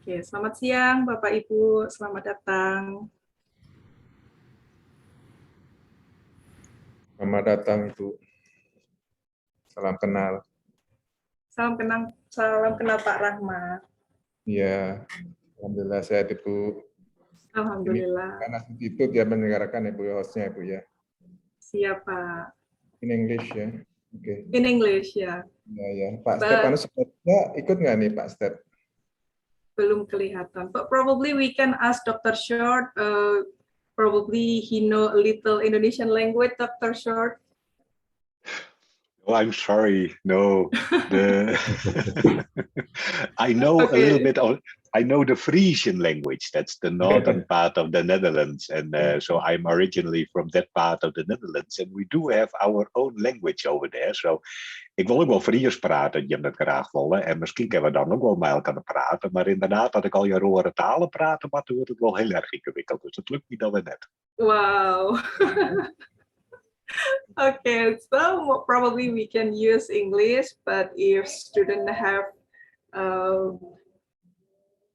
Oke, selamat siang Bapak Ibu, selamat datang. Selamat datang Ibu. Salam kenal. Salam kenal Pak Rahmat. Iya, alhamdulillah sehat Ibu. Alhamdulillah. Ini Perbanas Institute ya menyelenggarakan Ibu hostnya Ibu ya. Siap Pak. In English ya. Oke. In English ya. Ya. Pak Stepanus ikut nggak nih Pak Step? Belum kelihatan. But probably we can ask Dr. Short. Probably he know a little Indonesian language, Dr. Short. Oh, I'm sorry. No, I know a little bit of. I know the Frisian language. That's the northern part of the Netherlands, and so I'm originally from that part of the Netherlands, and we do have our own language over there. So, ik wil ook wel Fries praten, je dat graag willen, en misschien kunnen we dan ook wel met elkaar praten. Maar inderdaad, dat ik al je horen talen praten, maar toen wordt het wel heel erg ingewikkeld. Dus dat lukt niet dan weer net. Wow. Okay, so probably we can use English, but if students have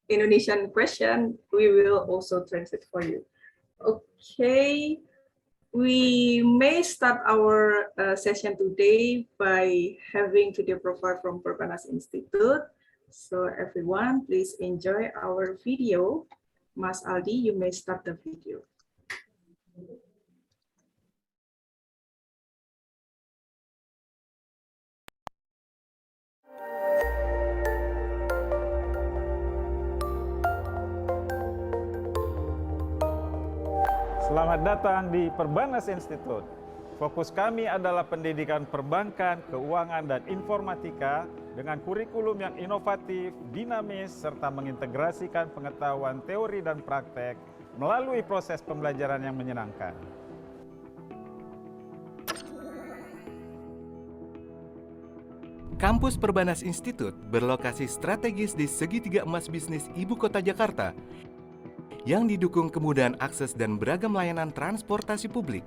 Indonesian question, we will also translate for you. Okay, we may start our session today by having video profile from Perbanas Institute. So everyone, please enjoy our video. Mas Aldi, you may start the video. Selamat datang di Perbanas Institute. Fokus kami adalah pendidikan perbankan, keuangan, dan informatika dengan kurikulum yang inovatif, dinamis, serta mengintegrasikan pengetahuan teori dan praktek melalui proses pembelajaran yang menyenangkan. Kampus Perbanas Institute berlokasi strategis di segitiga emas bisnis Ibu Kota Jakarta yang didukung kemudahan akses dan beragam layanan transportasi publik.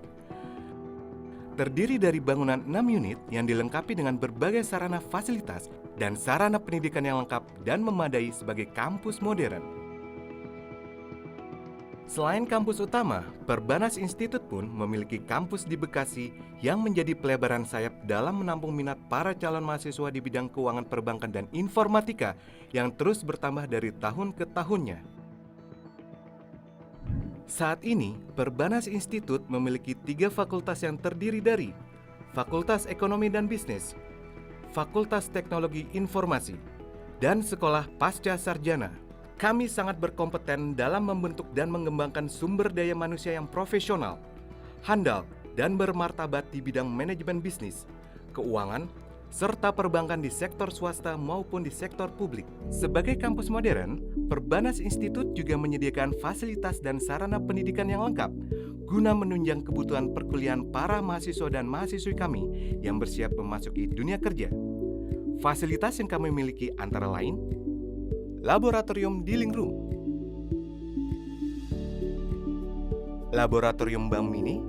Terdiri dari bangunan 6 unit yang dilengkapi dengan berbagai sarana fasilitas dan sarana pendidikan yang lengkap dan memadai sebagai kampus modern. Selain kampus utama, Perbanas Institute pun memiliki kampus di Bekasi yang menjadi pelebaran sayap dalam menampung minat para calon mahasiswa di bidang keuangan perbankan dan informatika yang terus bertambah dari tahun ke tahunnya. Saat ini, Perbanas Institute memiliki 3 fakultas yang terdiri dari Fakultas Ekonomi dan Bisnis, Fakultas Teknologi Informasi, dan Sekolah Pasca Sarjana. Kami sangat berkompeten dalam membentuk dan mengembangkan sumber daya manusia yang profesional, handal, dan bermartabat di bidang manajemen bisnis, keuangan, serta perbankan di sektor swasta maupun di sektor publik. Sebagai kampus modern, Perbanas Institute juga menyediakan fasilitas dan sarana pendidikan yang lengkap guna menunjang kebutuhan perkuliahan para mahasiswa dan mahasiswi kami yang bersiap memasuki dunia kerja. Fasilitas yang kami miliki antara lain Laboratorium Dealing Room, Laboratorium Bank Mini,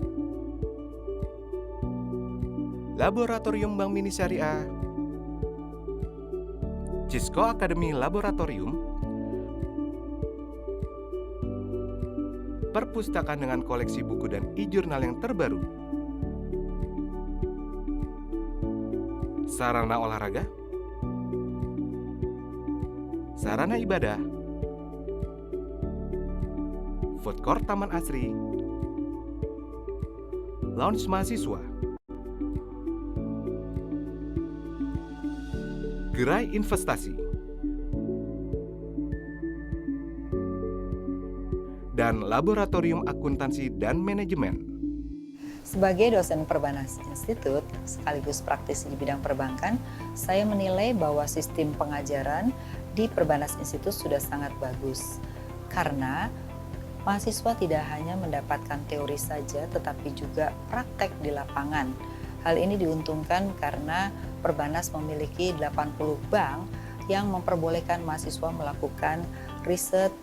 Laboratorium Bank Mini Syariah, Cisco Academy Laboratorium, perpustakaan dengan koleksi buku dan e-jurnal yang terbaru, sarana olahraga, sarana ibadah, food court taman asri, lounge mahasiswa, gerai investasi, dan laboratorium akuntansi dan manajemen. Sebagai dosen Perbanas Institute, sekaligus praktisi di bidang perbankan, saya menilai bahwa sistem pengajaran di Perbanas Institute sudah sangat bagus. Karena mahasiswa tidak hanya mendapatkan teori saja, tetapi juga praktek di lapangan. Hal ini diuntungkan karena Perbanas memiliki 80 bank yang memperbolehkan mahasiswa melakukan riset,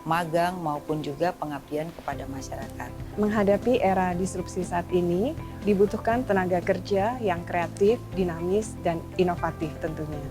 magang maupun juga pengabdian kepada masyarakat. Menghadapi era disrupsi saat ini, dibutuhkan tenaga kerja yang kreatif, dinamis, dan inovatif tentunya.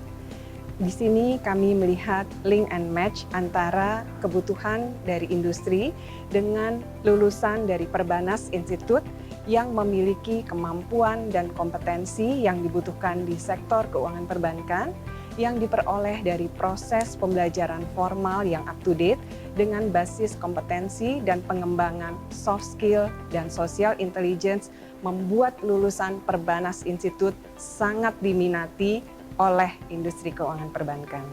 Di sini kami melihat link and match antara kebutuhan dari industri dengan lulusan dari Perbanas Institute yang memiliki kemampuan dan kompetensi yang dibutuhkan di sektor keuangan perbankan yang diperoleh dari proses pembelajaran formal yang up to date dengan basis kompetensi dan pengembangan soft skill dan social intelligence membuat lulusan Perbanas Institute sangat diminati oleh industri keuangan perbankan.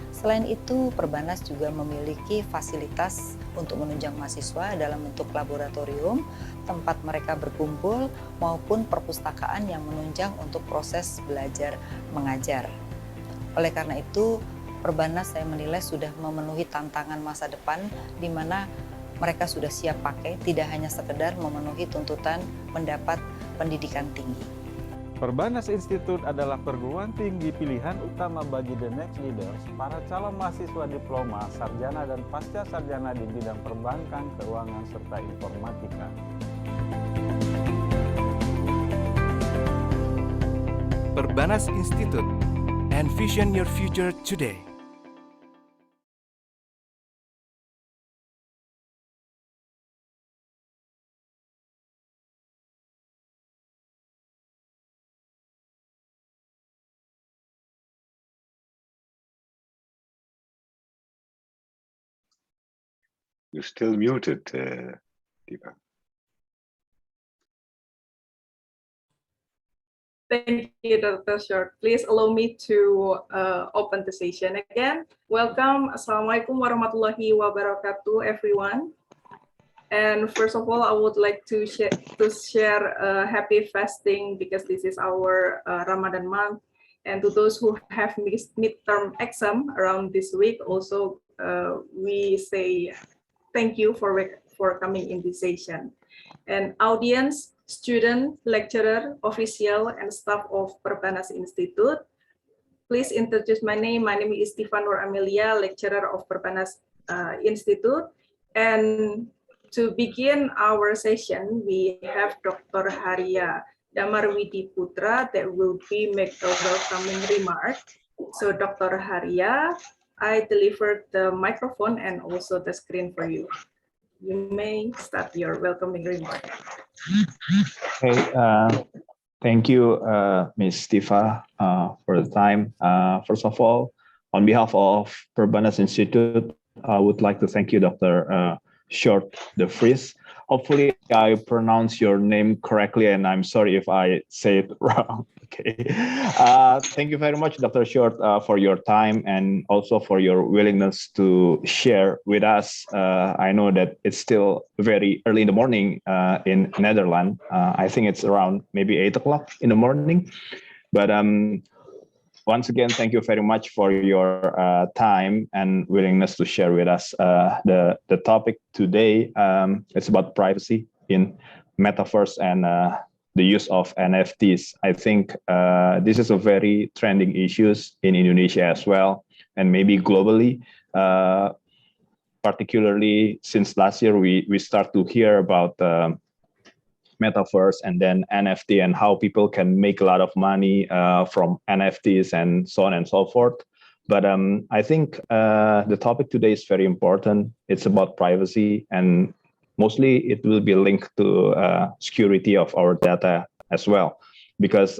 Selain itu, Perbanas juga memiliki fasilitas untuk menunjang mahasiswa dalam bentuk laboratorium, tempat mereka berkumpul, maupun perpustakaan yang menunjang untuk proses belajar mengajar. Oleh karena itu, Perbanas saya menilai sudah memenuhi tantangan masa depan di mana mereka sudah siap pakai, tidak hanya sekedar memenuhi tuntutan mendapat pendidikan tinggi. Perbanas Institute adalah perguruan tinggi pilihan utama bagi the next leaders, para calon mahasiswa diploma, sarjana dan pasca sarjana di bidang perbankan, keuangan, serta informatika. Perbanas Institute. Envision your future today. You're still muted, Deepa. Thank you, Dr. Short. Please allow me to open the session again. Welcome. Assalamualaikum warahmatullahi wabarakatuh, everyone. And first of all, I would like to share a happy fasting because this is our Ramadan month. And to those who have missed midterm exam around this week, also we say thank you for coming in this session. And audience, student, lecturer, official, and staff of Perbanas Institute, please introduce my name. My name is Stefanur Amelia, lecturer of Perbanas Institute. And to begin our session, we have Dr. Haria Damarwidi Putra that will be make a welcoming remark. So Dr. Haria, I delivered the microphone and also the screen for you. You may start your welcoming remark. Okay, thank you, Ms. Tifa, for the time. First of all, on behalf of Perbanas Institute, I would like to thank you, Dr. Short de Vries. Hopefully, I pronounce your name correctly, and I'm sorry if I say it wrong. Okay. Thank you very much, Dr. Short, for your time and also for your willingness to share with us. I know that it's still very early in the morning in Netherlands. I think it's around maybe 8 o'clock in the morning. But once again, thank you very much for your time and willingness to share with us. The topic today is about privacy in metaverse and the use of NFTs. I think this is a very trending issues in Indonesia as well, and maybe globally. Particularly since last year, we start to hear about metaverse and then NFT and how people can make a lot of money from NFTs and so on and so forth. But I think the topic today is very important. It's about privacy, and mostly it will be linked to security of our data as well. Because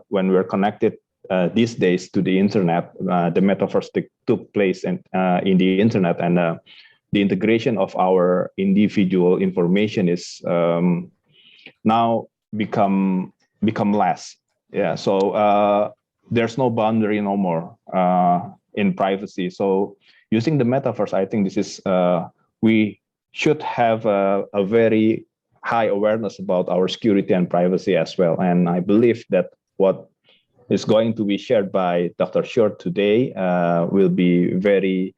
when we're connected these days to the internet, the metaverse took place in the internet, and the integration of our individual information is now become less. Yeah, so there's no boundary no more in privacy. So using the metaverse, I think this is we should have a very high awareness about our security and privacy as well. And I believe that what is going to be shared by Dr. Short today will be very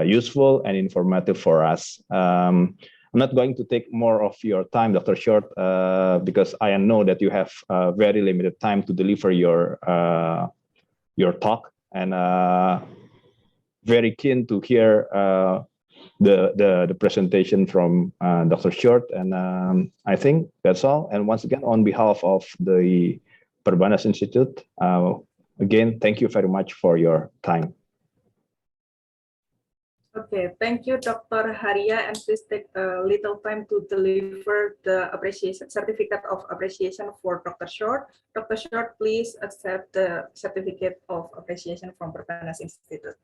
useful and informative for us. I'm not going to take more of your time, Dr. Short, because I know that you have very limited time to deliver your talk, and very keen to hear the presentation from Dr. Short. And I think that's all. And once again, on behalf of the Perbanas Institute, Again, thank you very much for your time. Okay, thank you, Dr. Haria, and please take a little time to deliver the appreciation certificate of appreciation for Dr. Short. Dr. Short, please accept the certificate of appreciation from Perbanas Institute.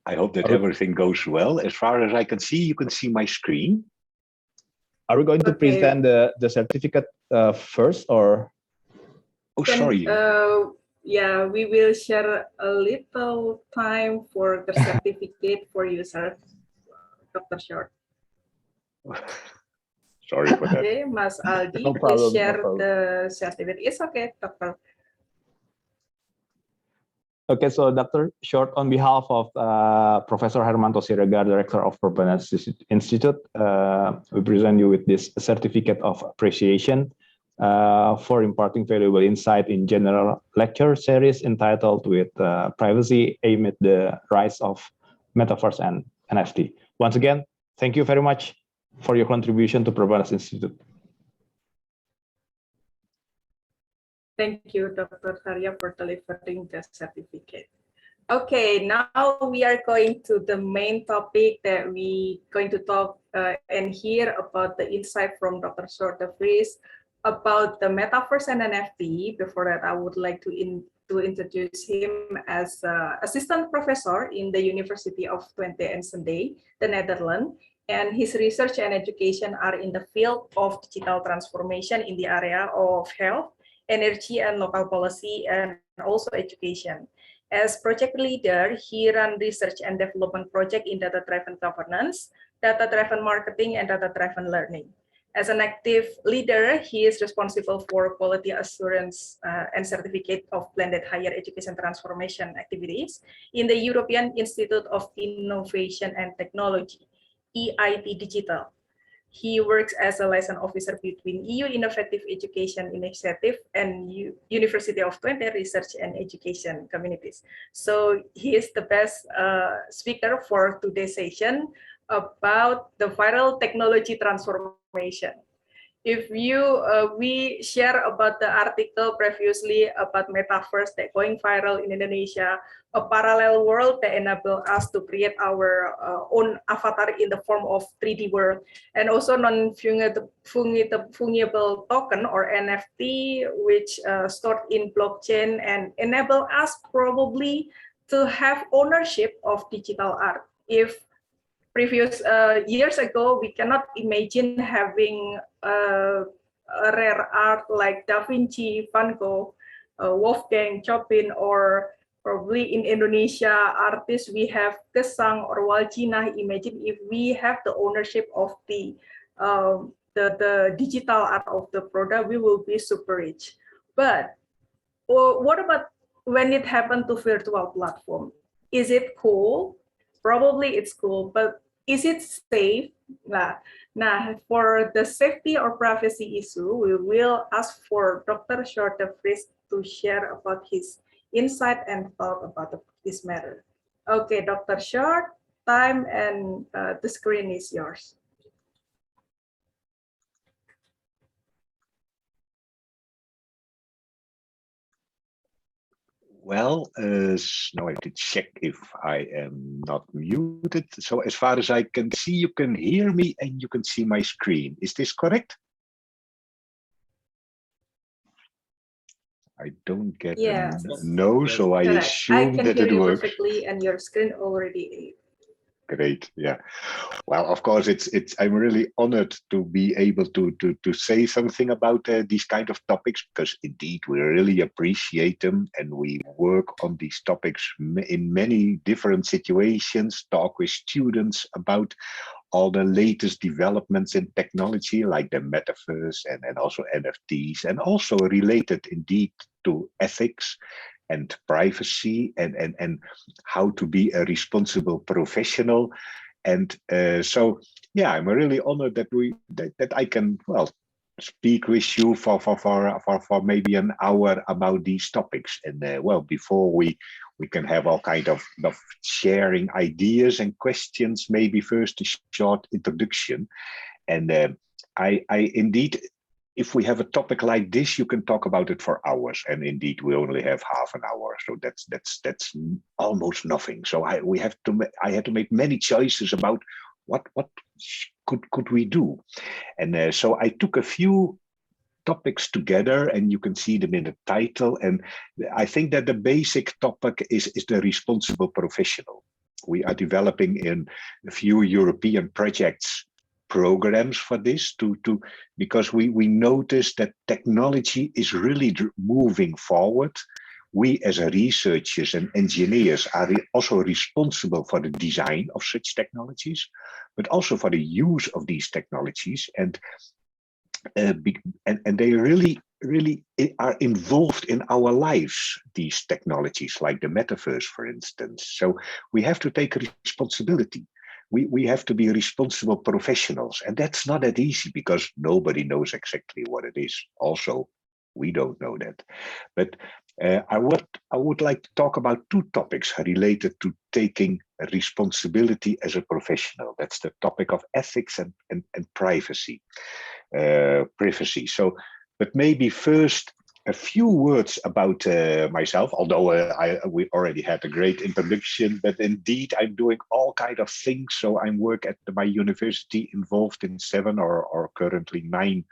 I hope that everything goes well. As far as I can see, you can see my screen. Are we going to present the certificate first, or? Oh, sorry. Yeah, we will share a little time for the certificate for you, sir, Dr. Short. Sorry for that. Okay, Mas Aldi, No please problem, share no problem. the certificate. It's okay, Dr. Okay, so Dr. Short, on behalf of Professor Hermanto Siregar, Director of Perbanas Institute, we present you with this certificate of appreciation for imparting valuable insight in general lecture series entitled with Privacy Amid the Rise of Metaverse and NFT. Once again, thank you very much for your contribution to Perbanas Institute. Thank you, Dr. Haria, for delivering the certificate. Okay, now we are going to the main topic that we going to talk and hear about the insight from Dr. Short de Vries about the metaverse and NFT. Before that, I would like to introduce him as assistant professor in the University of Twente and Sende, the Netherlands. And his research and education are in the field of digital transformation in the area of health, energy and local policy, and also education. As project leader, he ran research and development project in data-driven governance, data-driven marketing, and data-driven learning. As an active leader, he is responsible for quality assurance and certificate of blended higher education transformation activities in the European Institute of Innovation and Technology, EIT Digital. He works as a liaison officer between EU Innovative Education Initiative and University of Twente Research and Education Communities. So he is the best speaker for today's session about the viral technology transformation. If we share about the article previously about metaverse that going viral in Indonesia, a parallel world that enable us to create our own avatar in the form of 3D world, and also non-fungible token or NFT, which stored in blockchain and enable us probably to have ownership of digital art. If previous years ago, we cannot imagine having a rare art like Da Vinci, Van Gogh, Wolfgang, Chopin, or probably in Indonesia artists we have Gesang or Waljina. Imagine if we have the ownership of the digital art of the product, we will be super rich. But what about when it happened to virtual platform? Is it cool? Probably it's cool, but is it safe? Nah, for the safety or privacy issue, we will ask for Dr. Short de Vries to share about his insight and thought about this matter. Okay, Dr. Short, time and the screen is yours. Well, now I have to check if I am not muted. So as far as I can see, you can hear me and you can see my screen. Is this correct? I don't get a no, so I assume that it works. I can hear you perfectly and your screen already. Great, yeah. Well, of course, I'm really honored to be able to say something about these kind of topics, because indeed we really appreciate them, and we work on these topics in many different situations, talk with students about all the latest developments in technology like the metaverse and also NFTs, and also related indeed to ethics and privacy and how to be a responsible professional. And so, yeah, I'm really honored that that I can, well, speak with you for maybe an hour about these topics. And well, before we we can have all kind of sharing ideas and questions. Maybe first a short introduction. And I indeed, if we have a topic like this, you can talk about it for hours. And indeed, we only have half an hour, so that's almost nothing. So I had to make many choices about what could we do. And so I took a few topics together, and you can see them in the title. And I think that the basic topic is the responsible professional. We are developing in a few European projects programs for this because we notice that technology is really moving forward. We as researchers and engineers are also responsible for the design of such technologies, but also for the use of these technologies. And they really are involved in our lives, these technologies, like the metaverse, for instance. So we have to take responsibility. We have to be responsible professionals, and that's not that easy because nobody knows exactly what it is. Also, we don't know that. But I would like to talk about two topics related to taking responsibility as a professional. That's the topic of ethics and privacy. Privacy. So, but maybe first a few words about myself, although we already had a great introduction, but indeed I'm doing all kind of things. So I work at my university involved in 7 or currently 9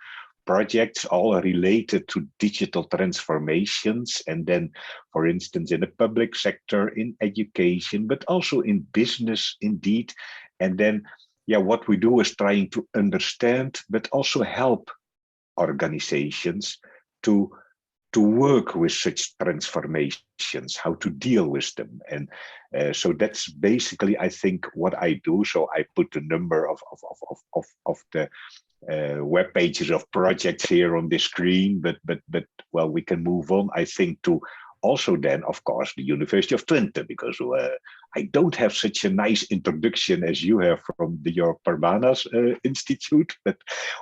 projects, all related to digital transformations. And then, for instance, in the public sector, in education, but also in business, indeed. And then, yeah, what we do is trying to understand, but also help organizations to work with such transformations, how to deal with them. And so that's basically, I think, what I do. So I put the number of the web pages of projects here on the screen, but well, we can move on, I think, to also then, of course, the University of Twente, because I don't have such a nice introduction as you have from your Perbanas Institute, but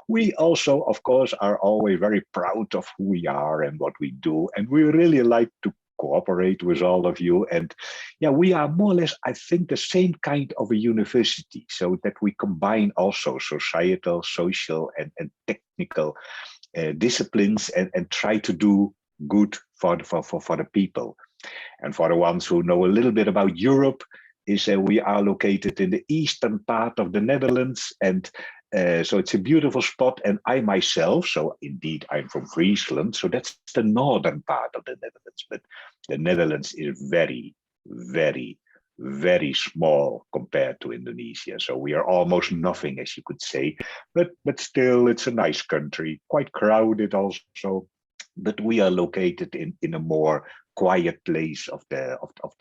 we also, of course, are always very proud of who we are and what we do, and we really like to cooperate with all of you. And yeah, we are more or less, I think, the same kind of a university, so that we combine also societal, social, and technical disciplines and try to do good for the people. And for the ones who know a little bit about Europe, is we are located in the eastern part of the Netherlands, and so it's a beautiful spot. And I myself, so indeed I'm from Friesland, so that's the northern part of the Netherlands, but the Netherlands is very, very, very small compared to Indonesia. So we are almost nothing, as you could say, but still it's a nice country, quite crowded also. But we are located in a more quiet place of the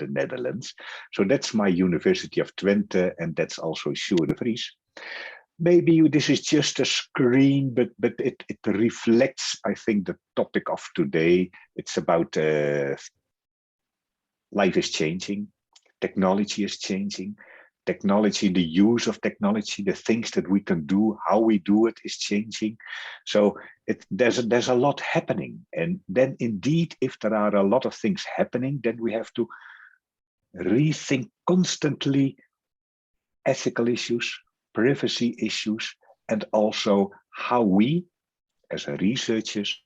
Netherlands. So that's my University of Twente, and that's also Sjoerd de Vries. Maybe this is just a screen, but it reflects, I think, the topic of today. It's about life is changing, technology is changing. Technology, the use of technology, the things that we can do, how we do it is changing. So there's a lot happening. And then indeed, if there are a lot of things happening, then we have to rethink constantly ethical issues, privacy issues, and also how we, as researchers,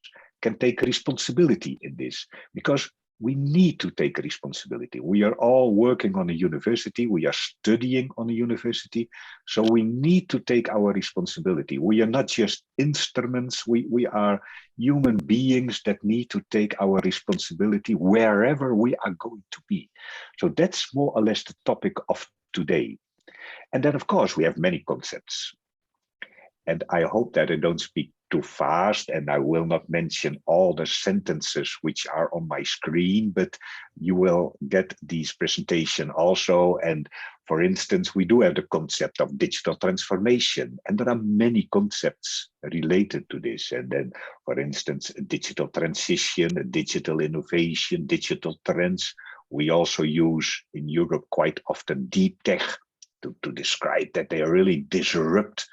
can take responsibility in this. Because we need to take responsibility. We are all working on a university. We are studying on a university. So we need to take our responsibility. We are not just instruments. We are human beings that need to take our responsibility wherever we are going to be. So that's more or less the topic of today. And then, of course, we have many concepts. And I hope that I don't speak too fast, and I will not mention all the sentences which are on my screen, but you will get these presentation also. And for instance, we do have the concept of digital transformation, and there are many concepts related to this. And then, for instance, digital transition, digital innovation, digital trends. We also use in Europe quite often deep tech to describe that they really disrupt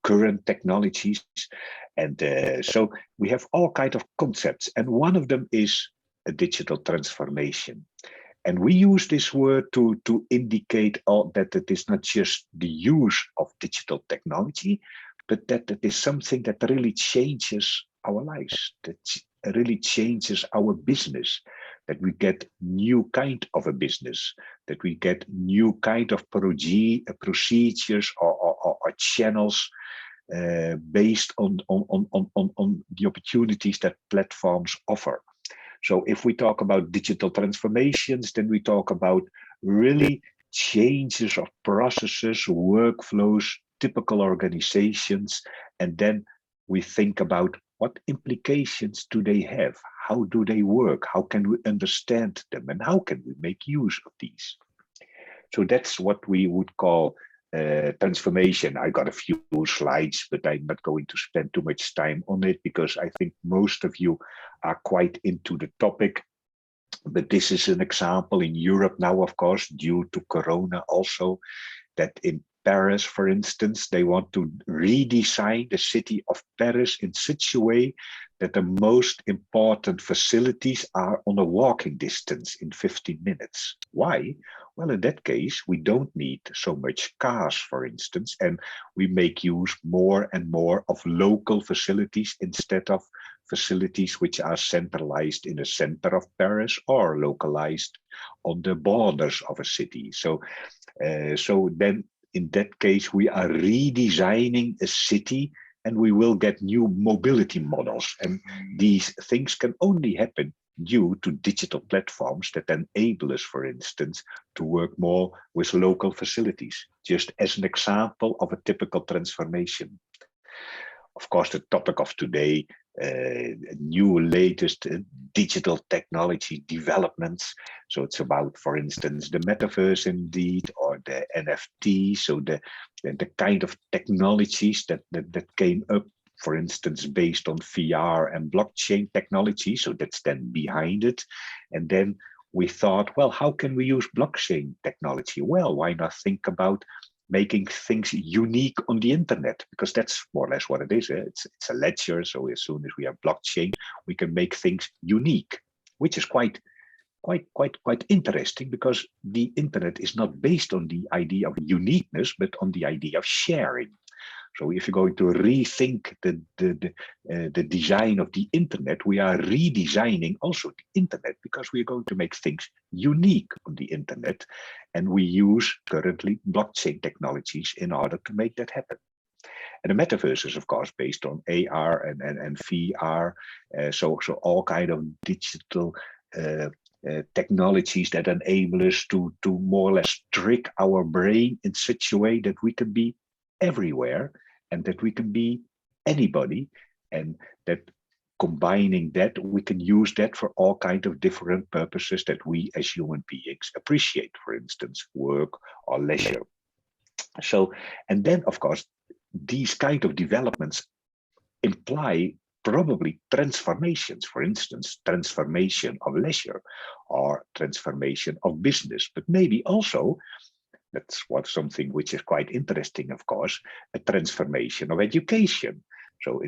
current technologies. And so we have all kinds of concepts, and one of them is a digital transformation. And we use this word to indicate that it is not just the use of digital technology, but that it is something that really changes our lives, that really changes our business, that we get new kind of a business, that we get new kind of procedures or channels based on the opportunities that platforms offer. So if we talk about digital transformations, then we talk about really changes of processes, workflows, typical organizations, and then we think about what implications do they have? How do they work? How can we understand them? And how can we make use of these? So that's what we would call transformation. I got a few slides, but I'm not going to spend too much time on it because I think most of you are quite into the topic. But this is an example in Europe now, of course, due to Corona also, that in Paris, for instance, they want to redesign the city of Paris in such a way that the most important facilities are on a walking distance in 15 minutes. Why? Well, in that case, we don't need so much cars, for instance, and we make use more and more of local facilities instead of facilities which are centralized in the center of Paris or localized on the borders of a city. So then in that case, we are redesigning a city and we will get new mobility models. And these things can only happen due to digital platforms that enable us, for instance, to work more with local facilities, just as an example of a typical transformation. Of course, the topic of today, new latest digital technology developments. So it's about, for instance, the metaverse indeed, or the NFT. So the kind of technologies that came up, for instance, based on VR and blockchain technology. So that's then behind it. And then we thought, well, how can we use blockchain technology? Well, why not think about making things unique on the internet, because that's more or less what it is. It's a ledger. So as soon as we have blockchain, we can make things unique, which is quite interesting, because the internet is not based on the idea of uniqueness, but on the idea of sharing. So if you're going to rethink the design of the internet, we are redesigning also the internet, because we are going to make things unique on the internet. And we use currently blockchain technologies in order to make that happen. And the metaverse is, of course, based on AR and VR. So all kind of digital technologies that enable us to more or less trick our brain in such a way that we can be everywhere and that we can be anybody, and that combining that, we can use that for all kinds of different purposes that we as human beings appreciate, for instance, work or leisure. So, and then of course, these kind of developments imply probably transformations, for instance, transformation of leisure or transformation of business, but maybe also, that's something which is quite interesting, of course, a transformation of education. So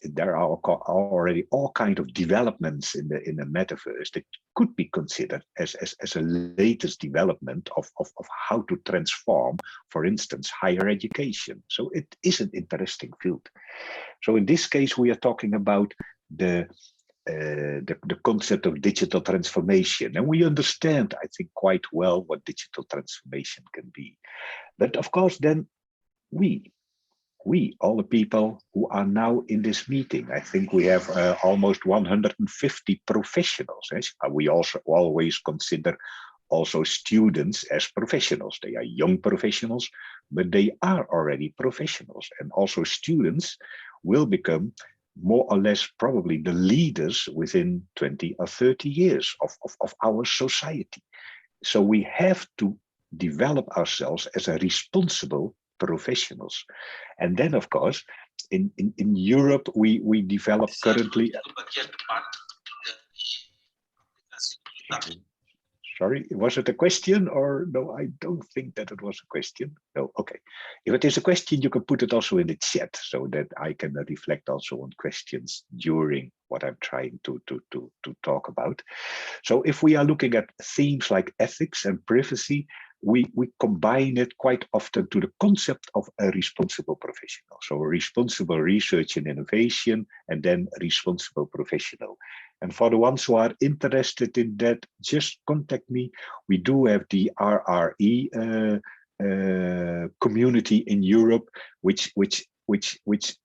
there are already all kinds of developments in the metaverse that could be considered as a latest development of how to transform, for instance, higher education. So it is an interesting field. So in this case, we are talking about the concept of digital transformation, and we understand, I think, quite well what digital transformation can be. But of course, then we, all the people who are now in this meeting, I think we have almost 150 professionals. We also always consider also students as professionals. They are young professionals, but they are already professionals. And also students will become more or less probably the leaders within 20 or 30 years of our society. So we have to develop ourselves as a responsible professionals. And then, of course, in Europe, we develop currently... Sorry, was it a question or no? I don't think that it was a question. No, okay. If it is a question, you can put it also in the chat so that I can reflect also on questions during what I'm trying to talk about. So if we are looking at themes like ethics and privacy, we combine it quite often to the concept of a responsible professional. So responsible research and innovation, and then responsible professional. And for the ones who are interested in that, just contact me. We do have the RRE community in Europe, which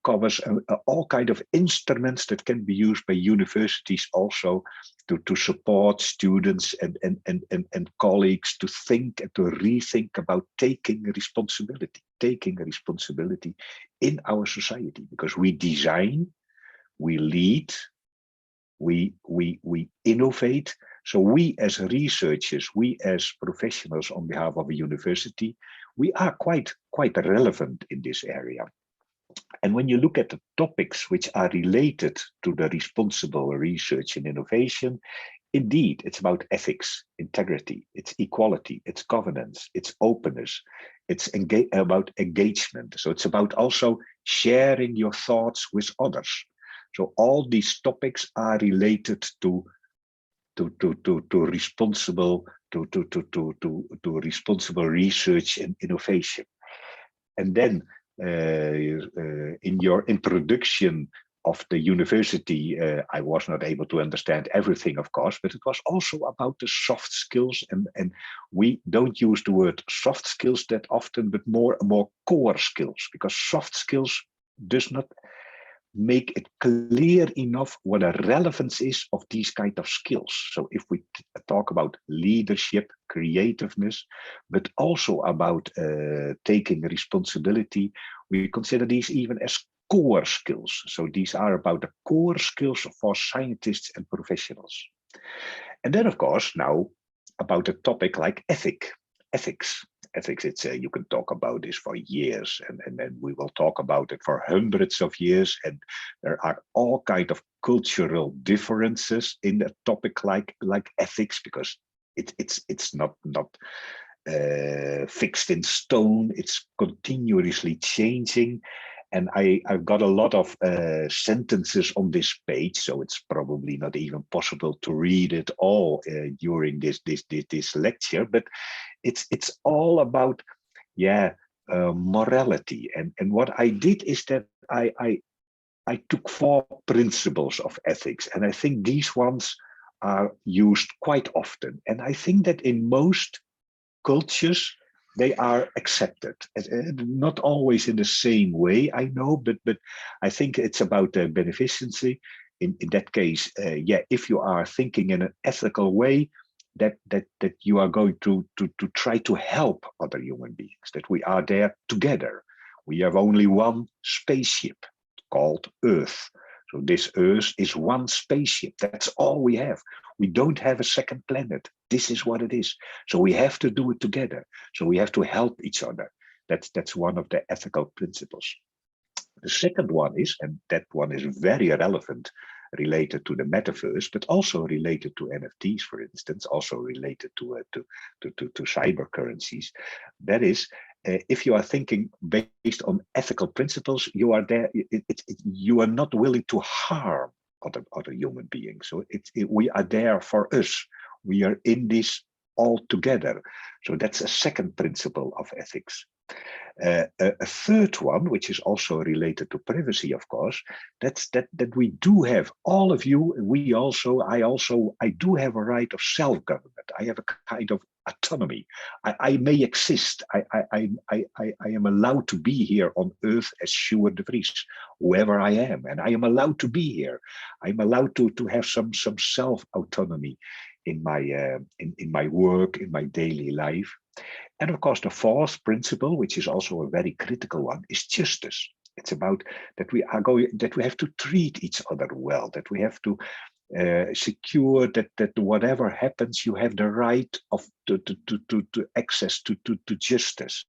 covers all kind of instruments that can be used by universities also to support students and colleagues to think and to rethink about taking responsibility in our society, because we design, we lead, we innovate. So we as researchers, we as professionals on behalf of a university, we are quite relevant in this area. And when you look at the topics which are related to the responsible research and innovation, indeed, it's about ethics, integrity, it's equality, it's governance, it's openness, it's about engagement. So it's about also sharing your thoughts with others. So all these topics are related to responsible responsible research and innovation. And then in your introduction of the university, I was not able to understand everything, of course, but it was also about the soft skills, and we don't use the word soft skills that often, but more core skills, because soft skills does not make it clear enough what the relevance is of these kind of skills. So if we talk about leadership, creativeness, but also about taking responsibility, we consider these even as core skills. So these are about the core skills for scientists and professionals. And then, of course, now about a topic like ethics. Ethics, it's you can talk about this for years, and then we will talk about it for hundreds of years, and there are all kind of cultural differences in a topic like ethics, because it's not fixed in stone. It's continuously changing. And I've got a lot of sentences on this page, so it's probably not even possible to read it all during this lecture. But it's all about morality. And what I did is that I took 4 principles of ethics, and I think these ones are used quite often. And I think that in most cultures, they are accepted, not always in the same way, I know, but I think it's about beneficency. In that case, if you are thinking in an ethical way, that you are going to try to help other human beings, that we are there together. We have only one spaceship called Earth. So this Earth is one spaceship. That's all we have. We don't have a second planet. This is what it is. So we have to do it together. So we have to help each other. That's one of the ethical principles. The second one is, and that one is very relevant, related to the metaverse, but also related to NFTs, for instance, also related to cyber currencies. That is, if you are thinking based on ethical principles, you are there. You are not willing to harm other human beings. So we are there for us. We are in this all together. So that's a second principle of ethics. A third one, which is also related to privacy, of course, that's that we do have, all of you, I do have a right of self-government. I have a kind of autonomy. I may exist. I am allowed to be here on Earth as Sjoerd de Vries, whoever I am, and I am allowed to be here. I'm allowed to have some self-autonomy in my work, in my daily life. And of course, the fourth principle, which is also a very critical one, is justice. It's about that we have to treat each other well, that we have to secure that whatever happens, you have the right to access to justice.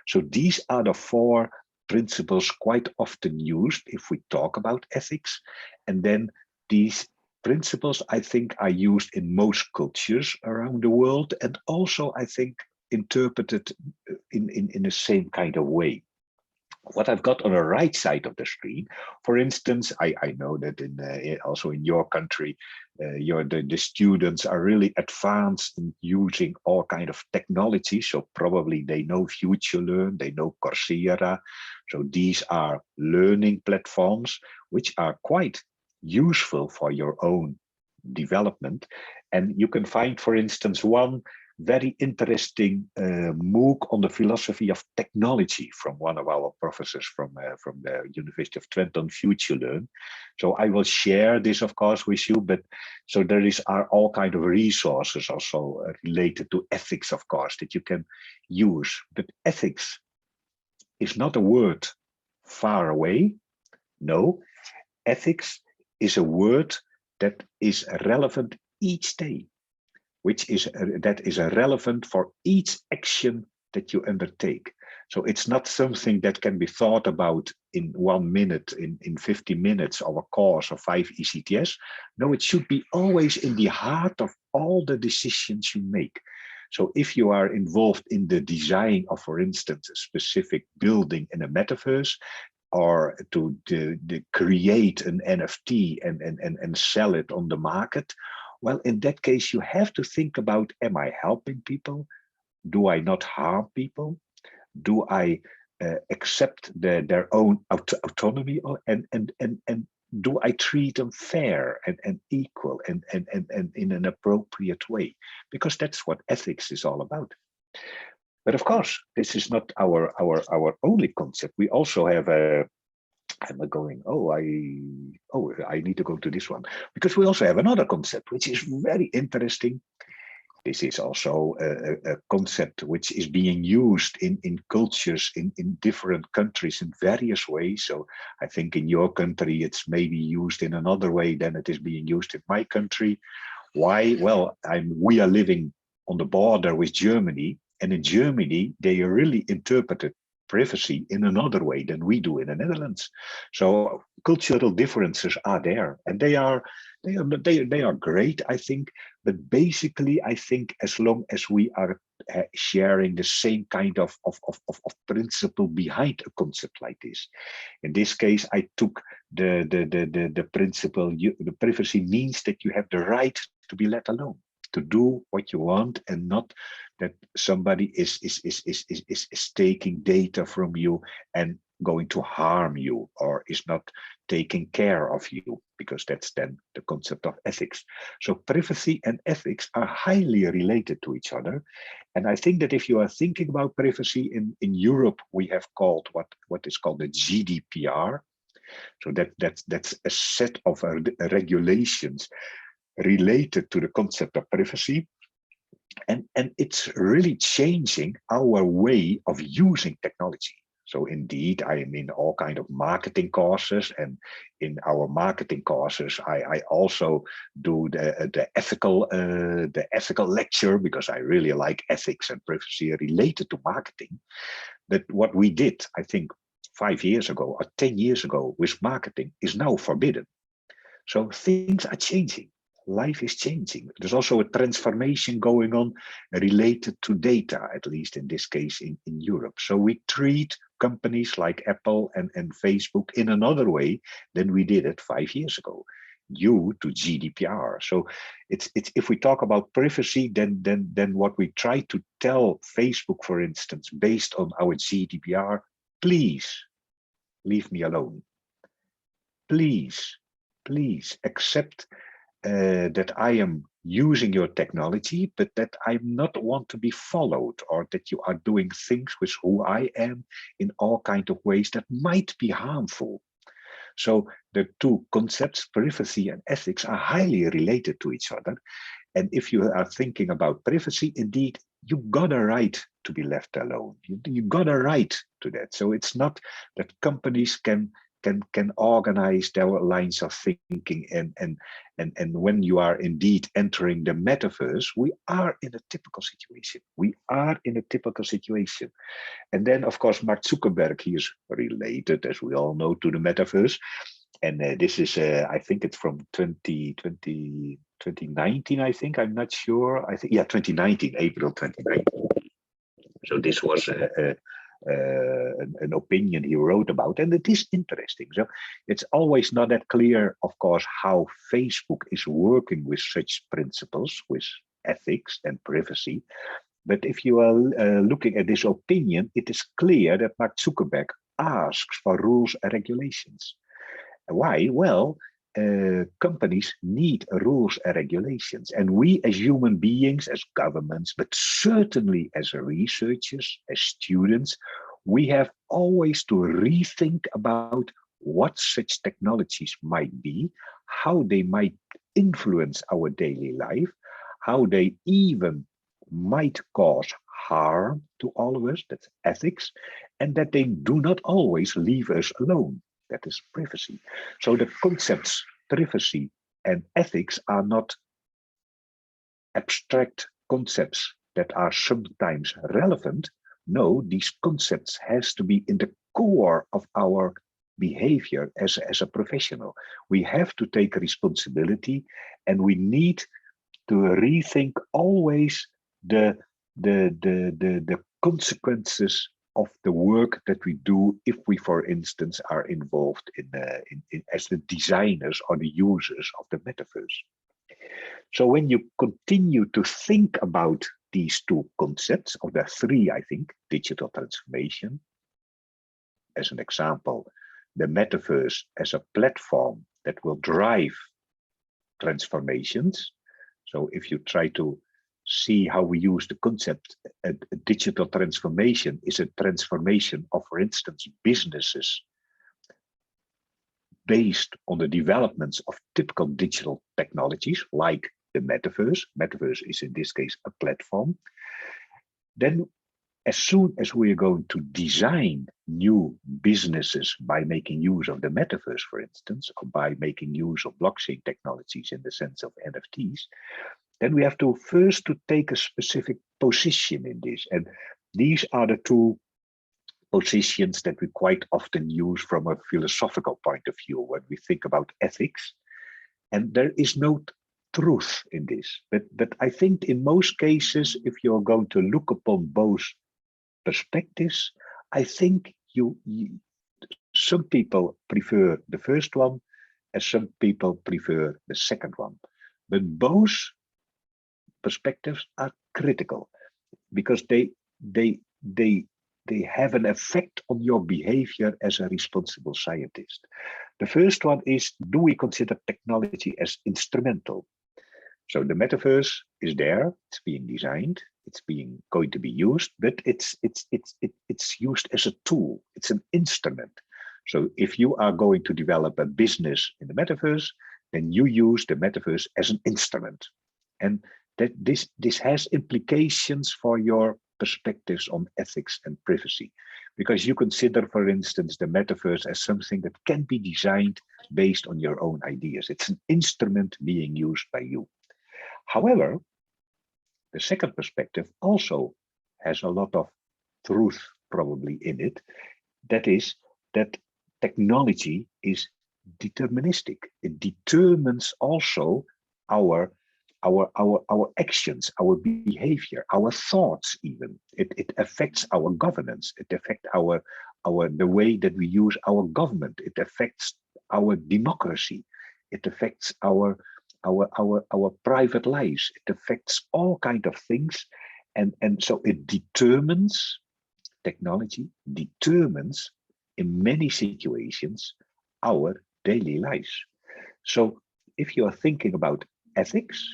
So these are the 4 principles quite often used if we talk about ethics. And then these principles, I think, are used in most cultures around the world, and also, I think, interpreted in the same kind of way. what I've got on the right side of the screen, for instance, I know that also in your country, the students are really advanced in using all kind of technology. So probably they know FutureLearn, they know Coursera. So these are learning platforms which are quite useful for your own development. And you can find, for instance, one very interesting MOOC on the philosophy of technology from one of our professors from the University of Twente on FutureLearn. So I will share this, of course, with you. But so there are all kind of resources also related to ethics, of course, that you can use. But ethics is not a word far away. No, ethics is a word that is relevant each day, that is relevant for each action that you undertake. So it's not something that can be thought about in 1 minute, in 50 minutes of a course of 5 ECTS. No, it should be always in the heart of all the decisions you make. So if you are involved in the design of, for instance, a specific building in a metaverse, or to create an NFT and sell it on the market, well, in that case, you have to think about, am I helping people? Do I not harm people? Do I accept their own autonomy? And do I treat them fair and equal and in an appropriate way? Because that's what ethics is all about. But of course, this is not our only concept. We also have I'm going, I need to go to this one, because we also have another concept, which is very interesting. This is also a concept which is being used in cultures in different countries in various ways. So I think in your country, it's maybe used in another way than it is being used in my country. Why? Well, we are living on the border with Germany, and in Germany, they really interpreted privacy in another way than we do in the Netherlands. So cultural differences are there, and they are great, I think. But basically, I think as long as we are sharing the same kind of principle behind a concept like this. In this case, I took the principle. The privacy means that you have the right to be let alone, to do what you want, and not that somebody is taking data from you and going to harm you, or is not taking care of you, because that's then the concept of ethics. So privacy and ethics are highly related to each other. And I think that if you are thinking about privacy in Europe, we have called what is called the GDPR. So that's a set of regulations related to the concept of privacy. And it's really changing our way of using technology. So indeed, I am in all kind of marketing courses, and in our marketing courses, I also do the ethical lecture, because I really like ethics and privacy related to marketing. But what we did, I think 5 years ago or 10 years ago with marketing, is now forbidden. So things are changing. Life is changing. There's also a transformation going on related to data, at least in this case in Europe. So we treat companies like Apple and Facebook in another way than we did it 5 years ago, due to GDPR. So it's if we talk about privacy, then what we try to tell Facebook, for instance, based on our GDPR, please leave me alone. Please accept that I am using your technology, but that I not want to be followed, or that you are doing things with who I am in all kinds of ways that might be harmful. So the two concepts, privacy and ethics, are highly related to each other. And if you are thinking about privacy, indeed, you got a right to be left alone. You got a right to that. So it's not that companies can organize their lines of thinking, and when you are indeed entering the metaverse, we are in a typical situation. And then, of course, Mark Zuckerberg, he is related, as we all know, to the metaverse. And this is, I think it's from 2019, I think, I'm not sure. I think, yeah, 2019, April 2019. So this was an opinion he wrote about, and it is interesting. So it's always not that clear, of course, how Facebook is working with such principles, with ethics and privacy. But if you are looking at this opinion, it is clear that Mark Zuckerberg asks for rules and regulations. Why? Well, companies need rules and regulations. And we as human beings, as governments, but certainly as researchers, as students, we have always to rethink about what such technologies might be, how they might influence our daily life, how they even might cause harm to all of us, that's ethics, and that they do not always leave us alone, that is privacy. So the concepts privacy and ethics are not abstract concepts that are sometimes relevant. No, these concepts has to be in the core of our behavior as a professional. We have to take responsibility, and we need to rethink always the consequences of the work that we do if we, for instance, are involved in as the designers or the users of the metaverse. So when you continue to think about these two concepts, of the three, I think, digital transformation, as an example, the metaverse as a platform that will drive transformations. So if you try to see how we use the concept, a digital transformation is a transformation of, for instance, businesses based on the developments of typical digital technologies like the metaverse. Metaverse is in this case a platform. Then as soon as we are going to design new businesses by making use of the metaverse, for instance, or by making use of blockchain technologies in the sense of NFTs, then we have to first to take a specific position in this. And these are the two positions that we quite often use from a philosophical point of view when we think about ethics. And there is no truth in this. But I think in most cases, if you're going to look upon both perspectives, I think some people prefer the first one and some people prefer the second one. But both perspectives are critical because they have an effect on your behavior as a responsible scientist. The first one is, do we consider technology as instrumental? So the metaverse is there, it's being designed, it's going to be used, but it's used as a tool, it's an instrument. So if you are going to develop a business in the metaverse, then you use the metaverse as an instrument. And that this has implications for your perspectives on ethics and privacy, because you consider, for instance, the metaverse as something that can be designed based on your own ideas. It's an instrument being used by you. However, the second perspective also has a lot of truth probably in it. That is that technology is deterministic. It determines also our actions, our behavior, our thoughts even. It affects our governance. It affects the way that we use our government. It affects our democracy. It affects our private lives. It affects all kinds of things. And so it determines, technology determines in many situations our daily lives. So if you are thinking about ethics,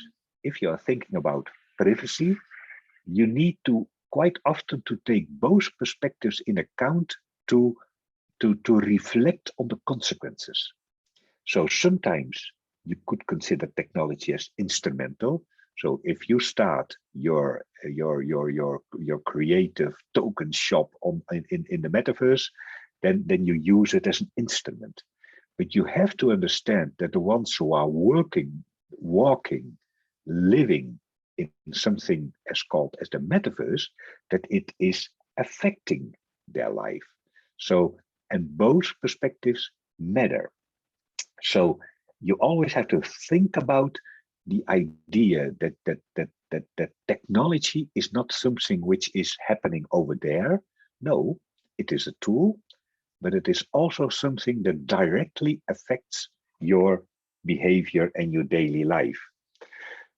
if you are thinking about privacy, you need to quite often to take both perspectives in account to reflect on the consequences. So sometimes you could consider technology as instrumental. So if you start your creative token shop in the metaverse, then you use it as an instrument. But you have to understand that the ones who are walking, living in something as called as the metaverse, that it is affecting their life. So, and both perspectives matter. So you always have to think about the idea that technology is not something which is happening over there. No, it is a tool, but it is also something that directly affects your behavior and your daily life.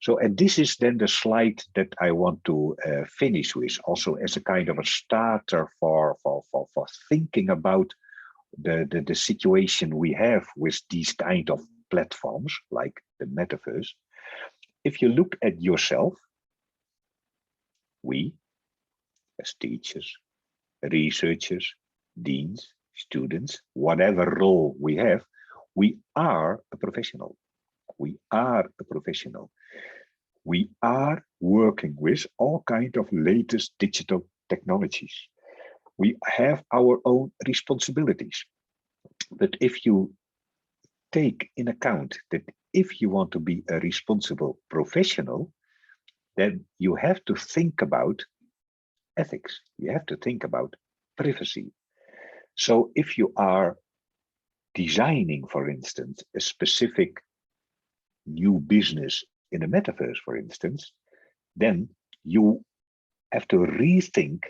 So, and this is then the slide that I want to finish with, also as a kind of a starter for thinking about the situation we have with these kind of platforms like the metaverse. If you look at yourself, we as teachers, researchers, deans, students, whatever role we have, we are a professional. We are a professional. We are working with all kinds of latest digital technologies. We have our own responsibilities. But if you take in account that if you want to be a responsible professional, then you have to think about ethics. You have to think about privacy. So if you are designing, for instance, a specific new business in a metaverse, for instance, then you have to rethink,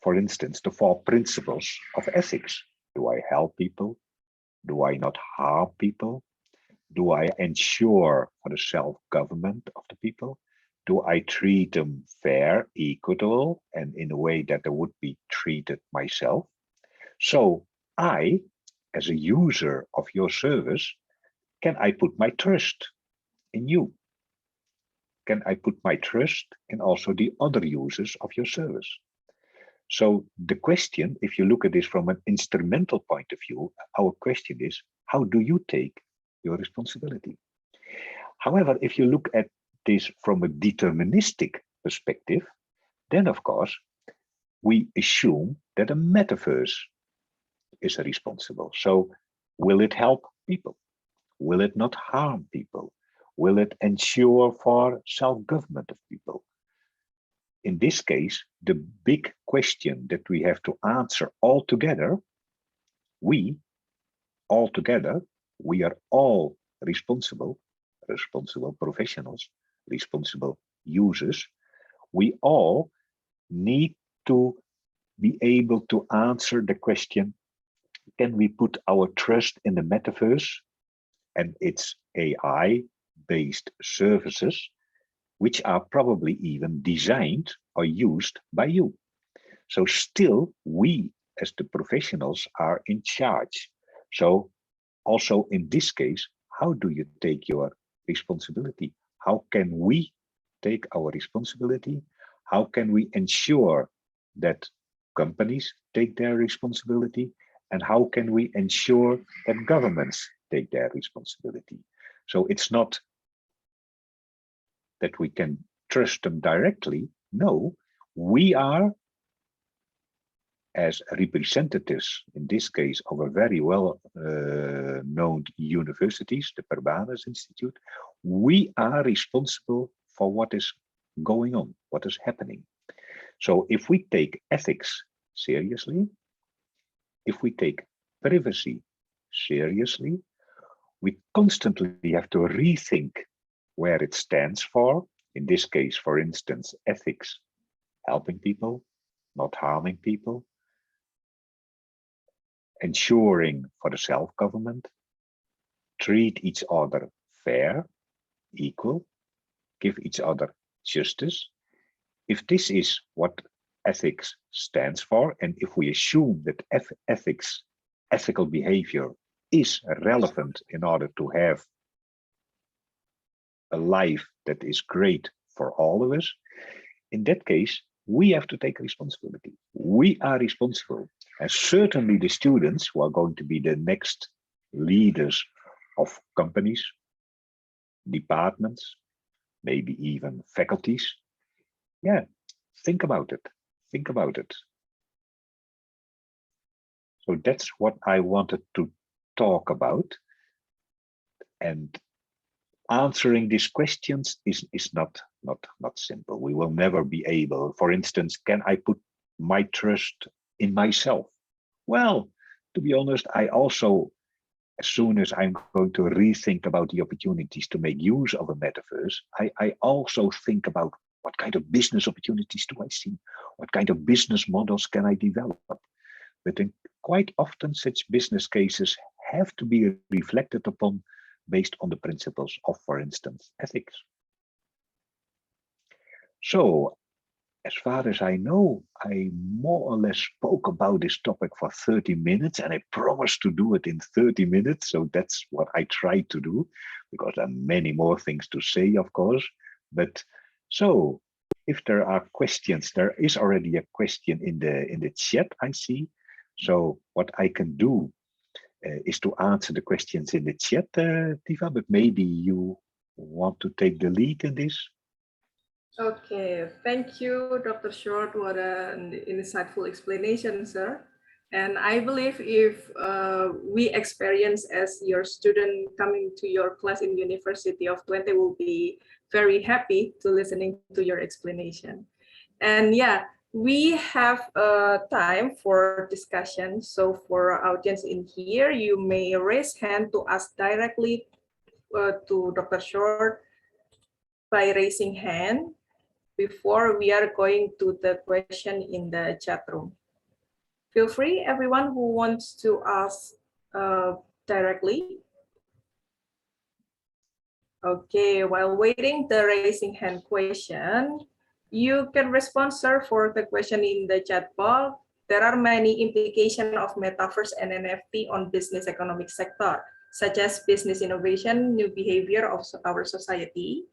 for instance, the 4 principles of ethics. Do I help people? Do I not harm people? Do I ensure for the self-government of the people? Do I treat them fair, equitable, and in a way that I would be treated myself? So I, as a user of your service, can I put my trust in you? Can I put my trust in also the other users of your service? So the question, if you look at this from an instrumental point of view, our question is, how do you take your responsibility? However, if you look at this from a deterministic perspective, then of course, we assume that a metaverse is responsible. So will it help people? Will it not harm people? Will it ensure for self-government of people? In this case, the big question that we have to answer all together, we are all responsible professionals, responsible users. We all need to be able to answer the question, can we put our trust in the metaverse and its AI-based services, which are probably even designed or used by you? So still, we as the professionals are in charge. So also in this case, how do you take your responsibility? How can we take our responsibility? How can we ensure that companies take their responsibility? And how can we ensure that governments take their responsibility? So it's not that we can trust them directly. No, we are, as representatives, in this case, of a very well known universities, the Perbanas Institute, we are responsible for what is going on, what is happening. So if we take ethics seriously, if we take privacy seriously, we constantly have to rethink where it stands for. In this case, for instance, ethics, helping people, not harming people, ensuring for the self-government, treat each other fair, equal, give each other justice. If this is what ethics stands for, and if we assume that ethical behavior is relevant in order to have a life that is great for all of us, in that case, we have to take responsibility. We are responsible. And certainly the students who are going to be the next leaders of companies, departments, maybe even faculties. Yeah, think about it. Think about it. So that's what I wanted to talk about. And answering these questions is not simple. We will never be able. For instance, can I put my trust in myself? Well, to be honest, I also, as soon as I'm going to rethink about the opportunities to make use of a metaverse, I also think about what kind of business opportunities do I see? What kind of business models can I develop? but quite often such business cases have to be reflected upon based on the principles of, for instance, ethics. So, as far as I know, I more or less spoke about this topic for 30 minutes, and I promised to do it in 30 minutes. So that's what I tried to do, because there are many more things to say, of course. But so if there are questions, there is already a question in the chat, I see. So what I can do is to answer the questions in the chat, Tiva, but maybe you want to take the lead in this. Okay, thank you, Dr. Short. What an insightful explanation, sir. And I believe if we experience as your student coming to your class in University of Twente will be very happy to listening to your explanation. And yeah, we have time for discussion. So for our audience in here, you may raise hand to ask directly to Dr. Short by raising hand before we are going to the question in the chat room. Feel free, everyone who wants to ask directly. Okay, while waiting the raising hand question, you can respond, sir, for the question in the chat box. There are many implications of metaverse and NFT on business economic sector, such as business innovation, new behavior of our society,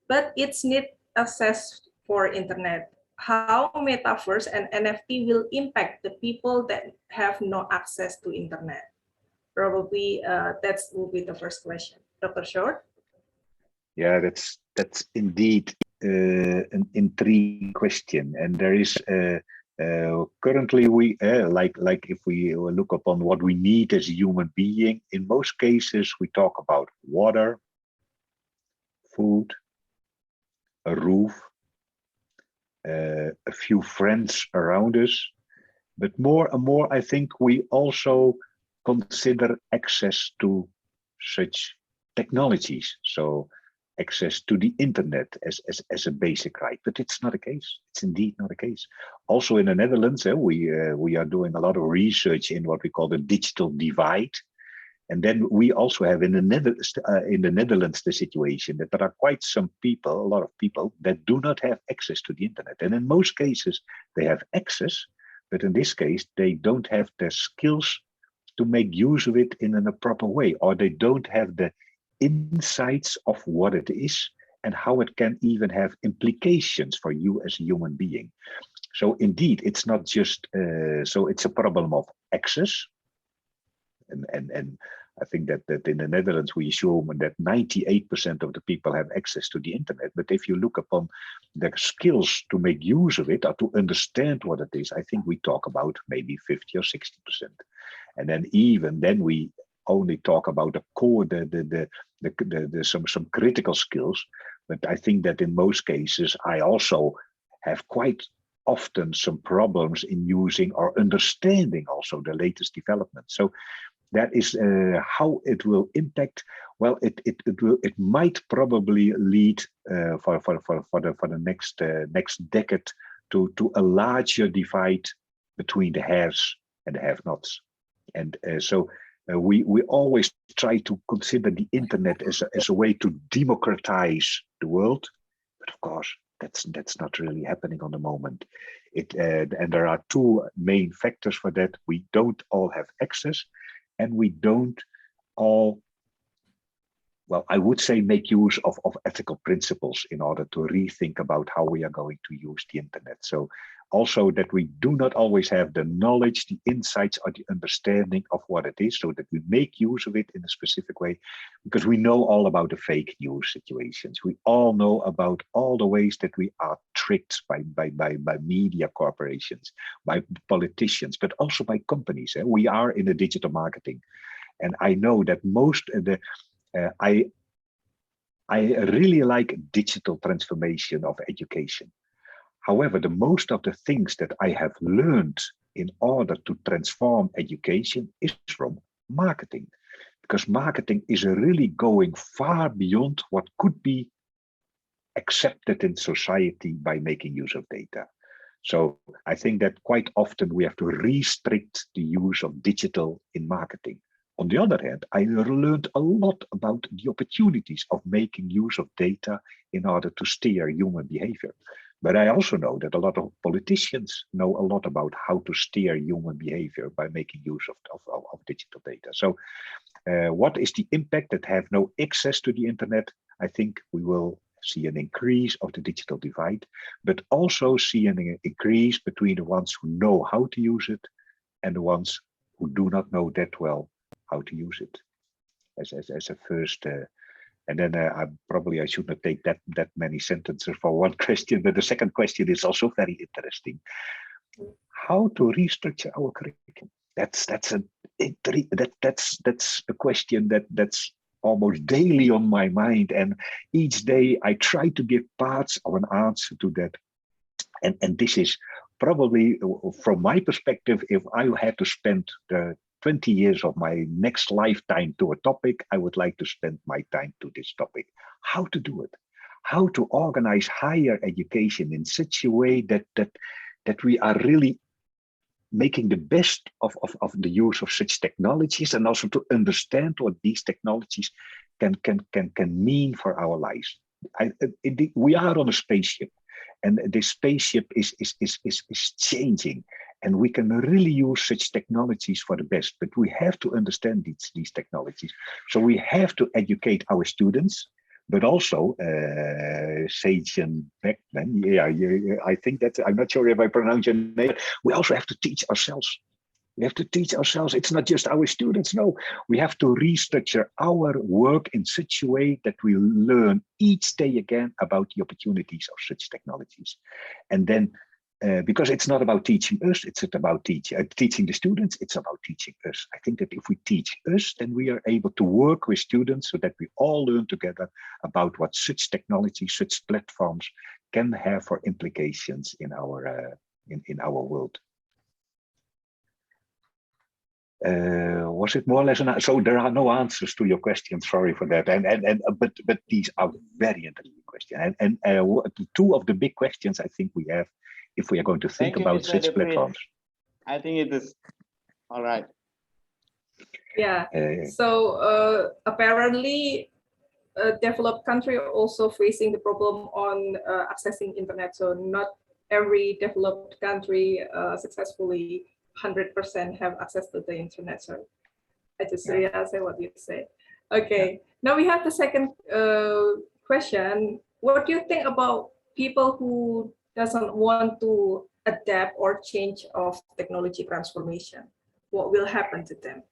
but it's need access for internet. How metaverse and NFT will impact the people that have no access to internet? Probably that will be the first question. Dr. Short? Yeah, that's indeed an intriguing question, and there is currently we like if we look upon what we need as a human being. In most cases, we talk about water, food, a roof, a few friends around us, but more and more, I think we also consider access to such technologies. So access to the internet as a basic right, but it's not a case. It's indeed not a case. Also in the Netherlands, we are doing a lot of research in what we call the digital divide. And then we also have in the Netherlands the situation that there are quite some people, a lot of people that do not have access to the internet. And in most cases, they have access, but in this case, they don't have the skills to make use of it in a proper way, or they don't have the insights of what it is and how it can even have implications for you as a human being. So indeed, it's not just, so it's a problem of access. And I think that in the Netherlands, we assume that 98% of the people have access to the internet. But if you look upon the skills to make use of it or to understand what it is, I think we talk about maybe 50 or 60%. And then even then we only talk about the core, some critical skills. But I think that in most cases, I also have quite often some problems in using or understanding also the latest developments. So that is how it will impact. Well, it might probably lead for the next decade to a larger divide between the haves and the have-nots. And so we always try to consider the internet as a way to democratize the world, but of course that's not really happening on the moment. And there are two main factors for that. We don't all have access, and we don't all, well, I would say, make use of ethical principles in order to rethink about how we are going to use the internet. So also that we do not always have the knowledge, the insights, or the understanding of what it is, so that we make use of it in a specific way, because we know all about the fake news situations. We all know about all the ways that we are tricked by media corporations, by politicians, but also by companies. We are in the digital marketing. And I know that most of the, I really like digital transformation of education. However, the most of the things that I have learned in order to transform education is from marketing, because marketing is really going far beyond what could be accepted in society by making use of data. So I think that quite often we have to restrict the use of digital in marketing. On the other hand, I learned a lot about the opportunities of making use of data in order to steer human behavior. But I also know that a lot of politicians know a lot about how to steer human behavior by making use of digital data. So what is the impact that have no access to the internet? I think we will see an increase of the digital divide, but also see an increase between the ones who know how to use it and the ones who do not know that well how to use it as a first. And then I should not take that many sentences for one question, but the second question is also very interesting. How to restructure our curriculum? That's a question that's almost daily on my mind, and each day I try to give parts of an answer to that. And this is probably, from my perspective, if I had to spend the 20 years of my next lifetime to a topic, I would like to spend my time to this topic. How to do it? How to organize higher education in such a way that we are really making the best of the use of such technologies, and also to understand what these technologies can mean for our lives. We are on a spaceship, and this spaceship is changing, and we can really use such technologies for the best, but we have to understand these technologies. So we have to educate our students, but also Sage and Beckman, I think that, I'm not sure if I pronounce your name, but we also have to teach ourselves. We have to teach ourselves. It's not just our students, no. We have to restructure our work in such a way that we learn each day again about the opportunities of such technologies. And then, because it's not about teaching us, it's about teaching the students, it's about teaching us. I think that if we teach us, then we are able to work with students so that we all learn together about what such technology, such platforms can have for implications in our world. Was it more or less so there are no answers to your questions, sorry for that, but these are very interesting questions, and two of the big questions I think we have, if we are going to think about such platforms. I think it is all right. Yeah, so apparently a developed country are also facing the problem on accessing internet, so not every developed country successfully 100% have access to the internet. So I just realized what you say. Okay, now we have the second question. What do you think about people who doesn't want to adapt or change of technology transformation? What will happen to them?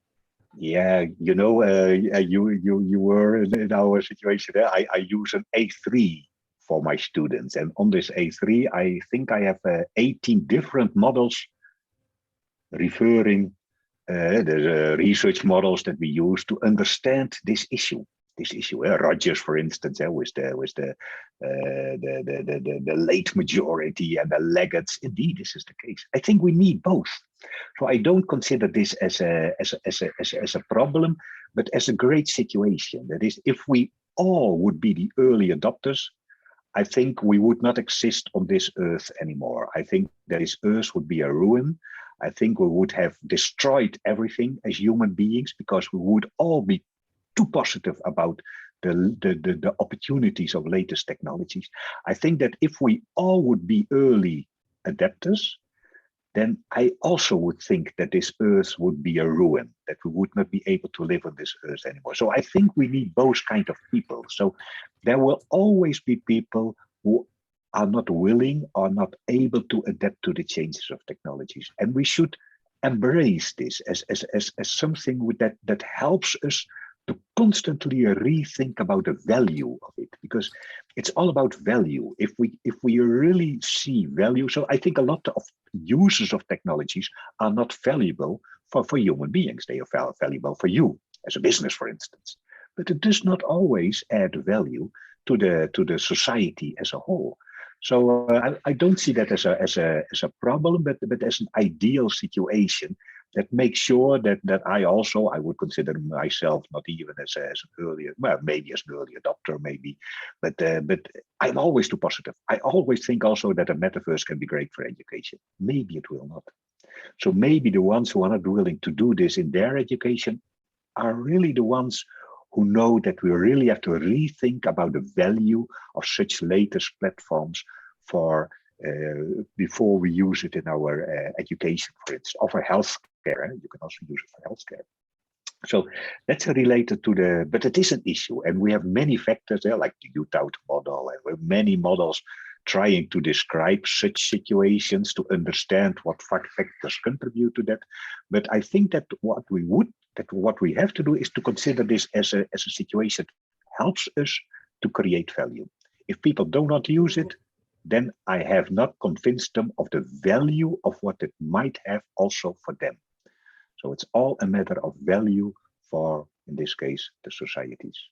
Yeah, you know, you were in our situation there. I use an A3 for my students, and on this A3, I think I have 18 different models referring the research models that we use to understand this issue. Rogers, for instance, with the late majority and the legates. Indeed, this is the case. I think we need both. So I don't consider this as a problem, but as a great situation. That is, if we all would be the early adopters, I think we would not exist on this earth anymore. I think that this earth would be a ruin. I think we would have destroyed everything as human beings, because we would all be too positive about the opportunities of latest technologies. I think that if we all would be early adapters, then I also would think that this earth would be a ruin, that we would not be able to live on this earth anymore. So I think we need both kind of people. So there will always be people who are not willing or not able to adapt to the changes of technologies. And we should embrace this as something that helps us to constantly rethink about the value of it, because it's all about value. If we really see value, so I think a lot of users of technologies are not valuable for human beings. They are valuable for you as a business, for instance, but it does not always add value to the society as a whole. So I don't see that as a problem, but as an ideal situation that makes sure that I would consider myself not even as an early, well, maybe as an early adopter, maybe, but I'm always too positive. I always think also that a metaverse can be great for education. Maybe it will not. So maybe the ones who are not willing to do this in their education are really the ones who know that we really have to rethink about the value of such latest platforms for before we use it in our education, for instance, or for healthcare. You can also use it for healthcare. So that's related to the, but it is an issue, and we have many factors there, like the Utah model, and we have many models trying to describe such situations to understand what factors contribute to that. But I think that what we have to do is to consider this as a situation that helps us to create value. If people do not use it, then I have not convinced them of the value of what it might have also for them. So it's all a matter of value for, in this case, the societies.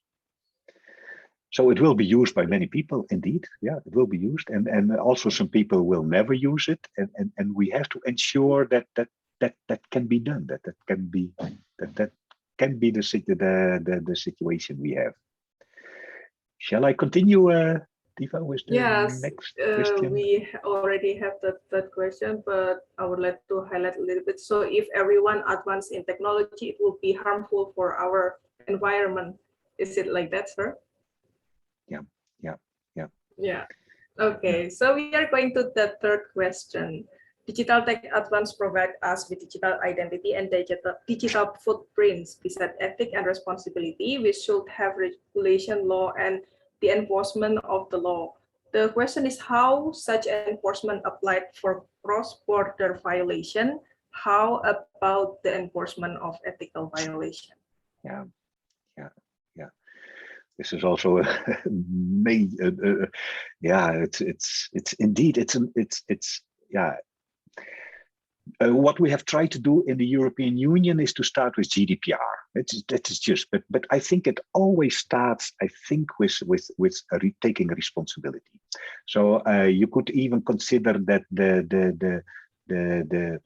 So it will be used by many people, indeed. Yeah, it will be used, and also some people will never use it, and we have to ensure that can be done. That can be the situation we have. Shall I continue, Diva, with the next question? We already have the third question, but I would like to highlight a little bit. So if everyone advances in technology, it will be harmful for our environment. Is it like that, sir? Yeah. Okay, so we are going to the third question. Digital tech advance provide us with digital identity and digital footprints. Besides ethic and responsibility, we should have regulation, law, and the enforcement of the law. The question is how such enforcement applied for cross-border violation. How about the enforcement of ethical violation? Yeah. This is also a major, it's indeed, what we have tried to do in the European Union is to start with GDPR. That is just, but I think it always starts, I think, with taking responsibility. So you could even consider that the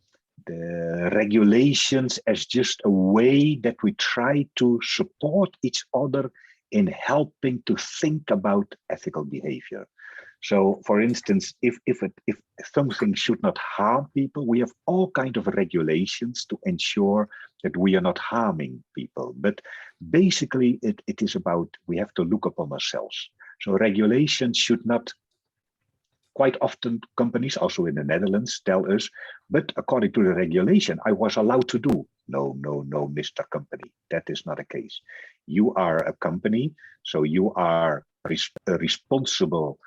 regulations as just a way that we try to support each other in helping to think about ethical behavior. So, for instance, if something should not harm people, we have all kinds of regulations to ensure that we are not harming people. But basically, it is about, we have to look upon ourselves. So regulations should not, quite often companies, also in the Netherlands, tell us, but according to the regulation, I was allowed to do. No, Mr. Company, that is not the case. You are a company, so you are a responsible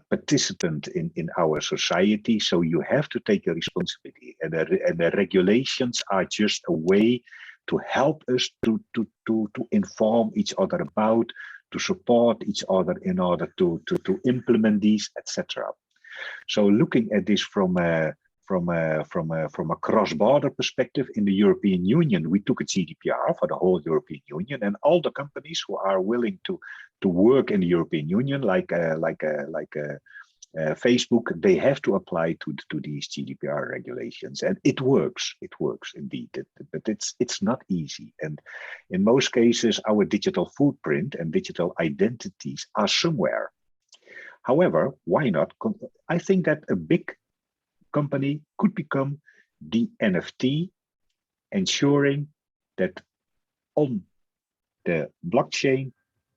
participant in our society, so you have to take a responsibility, and the regulations are just a way to help us to inform each other about, to support each other in order to implement these, etc. So looking at this from a cross-border perspective, in the European Union, we took a GDPR for the whole European Union, and all the companies who are willing to work in the European Union, like Facebook, they have to apply to these GDPR regulations, and it works. It works indeed, but it's not easy. And in most cases, our digital footprint and digital identities are somewhere. However, why not? I think that a big company could become the NFT, ensuring that on the blockchain,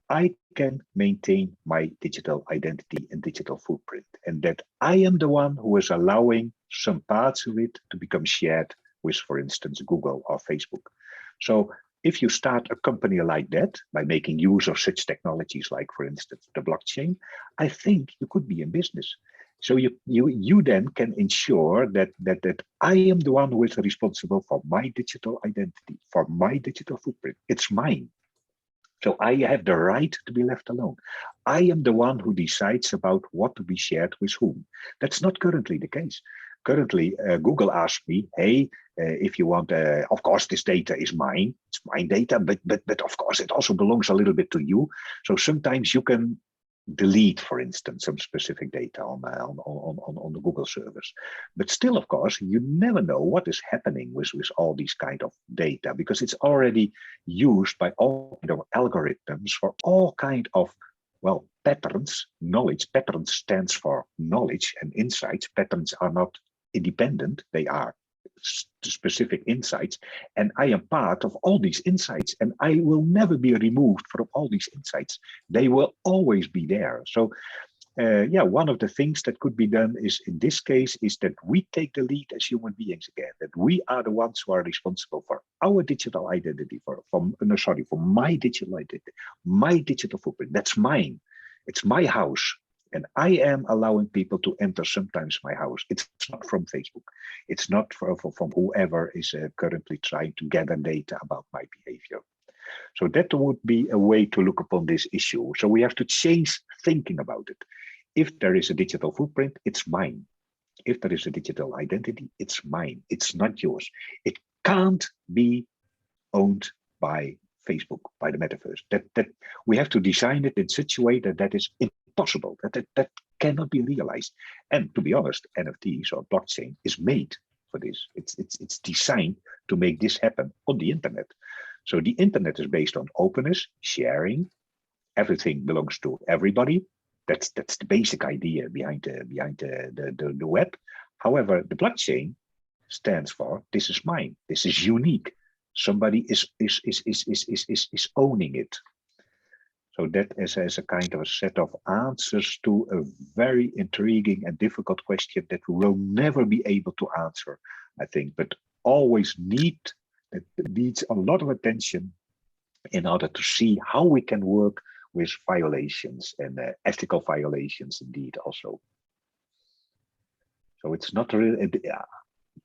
I can maintain my digital identity and digital footprint, and that I am the one who is allowing some parts of it to become shared with, for instance, Google or Facebook. So if you start a company like that, by making use of such technologies like, for instance, the blockchain, I think you could be in business. So you then can ensure that I am the one who is responsible for my digital identity, for my digital footprint. It's mine. So I have the right to be left alone. I am the one who decides about what to be shared with whom. That's not currently the case. Currently, Google asks me, hey, if you want, of course, this data is mine. It's my data, but of course, it also belongs a little bit to you. So sometimes you can delete, for instance, some specific data on the Google servers. But still, of course, you never know what is happening with all these kind of data, because it's already used by all kind of algorithms for all kind of, well, patterns. Knowledge, patterns stands for knowledge and insights. Patterns are not independent, they are specific insights, and I am part of all these insights, and I will never be removed from all these insights. They will always be there. So yeah, one of the things that could be done is, in this case, is that we take the lead as human beings again, that we are the ones who are responsible for our digital identity, for my digital identity, my digital footprint. That's mine. It's my house. And I am allowing people to enter sometimes my house. It's not from Facebook. It's not from whoever is currently trying to gather data about my behavior. So that would be a way to look upon this issue. So we have to change thinking about it. If there is a digital footprint, it's mine. If there is a digital identity, it's mine. It's not yours. It can't be owned by Facebook, by the metaverse. That we have to design it in such a way that that is impossible, that cannot be realized. And to be honest, NFTs or blockchain is made for this. It's designed to make this happen on the internet. So the internet is based on openness, sharing. Everything belongs to everybody. That's the basic idea behind the web. However, the blockchain stands for this is mine. This is unique. Somebody is owning it. So that is as a kind of a set of answers to a very intriguing and difficult question that we will never be able to answer, I think, but always needs a lot of attention in order to see how we can work with violations and ethical violations indeed also. So it's not really,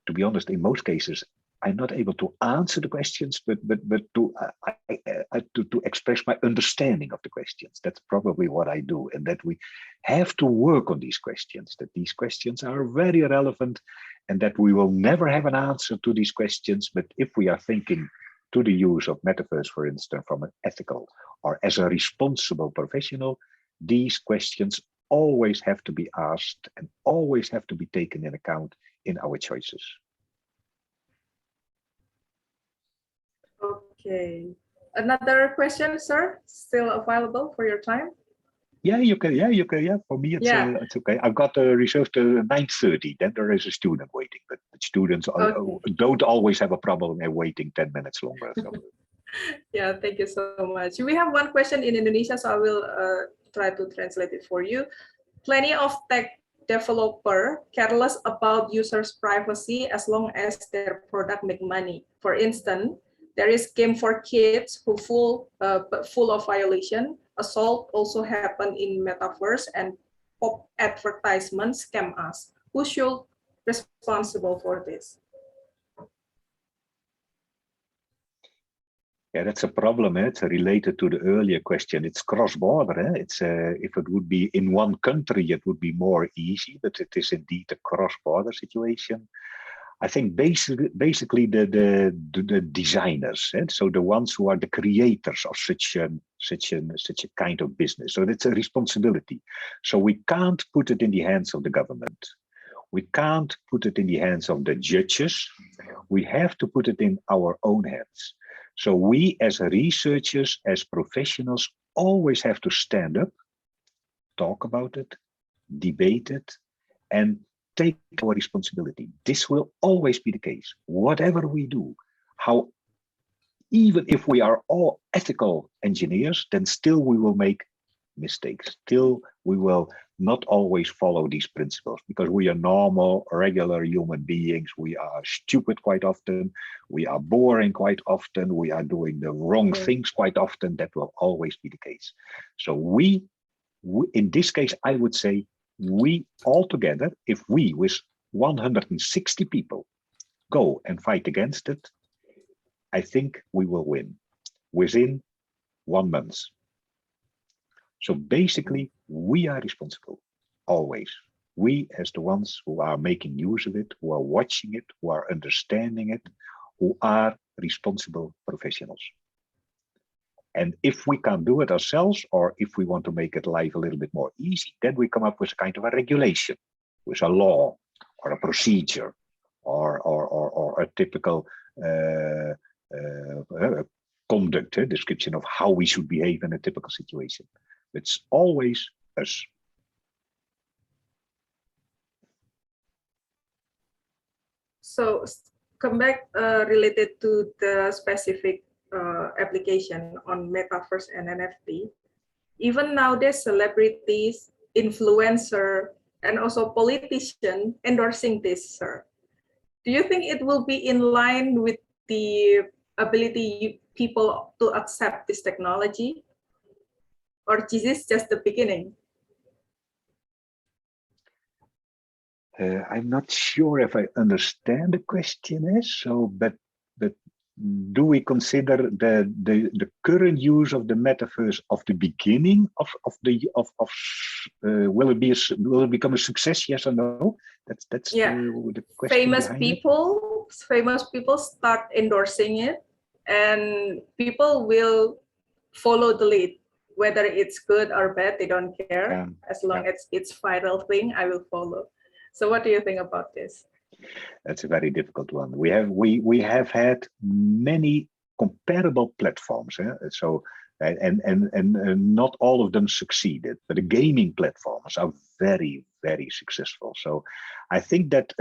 to be honest, in most cases, I'm not able to answer the questions, but to express my understanding of the questions. That's probably what I do, and that we have to work on these questions, that these questions are very relevant, and that we will never have an answer to these questions. But if we are thinking to the use of metaverse, for instance, from an ethical or as a responsible professional, these questions always have to be asked and always have to be taken in account in our choices. Okay. Another question, sir? Still available for your time? Yeah, you can. Yeah, you can. Yeah, for me, it's okay. I've got reserved 9:30. Then there is a student waiting, but students don't always have a problem in waiting 10 minutes longer. So. Yeah, thank you so much. We have one question in Indonesia, so I will try to translate it for you. Plenty of tech developer careless about users' privacy as long as their product make money. For instance, there is game for kids who full of violation. Assault also happen in metaverse, and pop advertisements scam us. Who should responsible for this? Yeah, that's a problem. It's related to the earlier question. It's cross-border. It's if it would be in one country, it would be more easy, but it is indeed a cross-border situation. I think basically the designers, so the ones who are the creators of such a kind of business. So that's a responsibility. So we can't put it in the hands of the government. We can't put it in the hands of the judges. We have to put it in our own hands. So we as researchers, as professionals, always have to stand up, talk about it, debate it, and take our responsibility. This will always be the case, whatever we do. Even if we are all ethical engineers, then still we will make mistakes. Still, we will not always follow these principles because we are normal, regular human beings. We are stupid quite often. We are boring quite often. We are doing the wrong things quite often. That will always be the case. So we in this case, I would say we all together, if we with 160 people go and fight against it, I think we will win within 1 month. So basically, we are responsible, always. We as the ones who are making use of it, who are watching it, who are understanding it, who are responsible professionals. And if we can't do it ourselves, or if we want to make it life a little bit more easy, then we come up with a kind of a regulation, with a law or a procedure, or a typical conduct, description of how we should behave in a typical situation. It's always us. So come back related to the specific application on metaverse and NFT. Even nowadays, celebrities, influencer, and also politicians endorsing this, sir. Do you think it will be in line with the ability people to accept this technology? Or is this just the beginning? I'm not sure if I understand the question is, but do we consider the current use of the metaverse of the beginning of will it become a success? Yes or no? That's the question. Famous people start endorsing it, and people will follow the lead. Whether it's good or bad, they don't care. As long as it's viral thing, I will follow. So what do you think about this? That's a very difficult one. We have had many comparable platforms, so and not all of them succeeded, but the gaming platforms are very, very successful. So I think that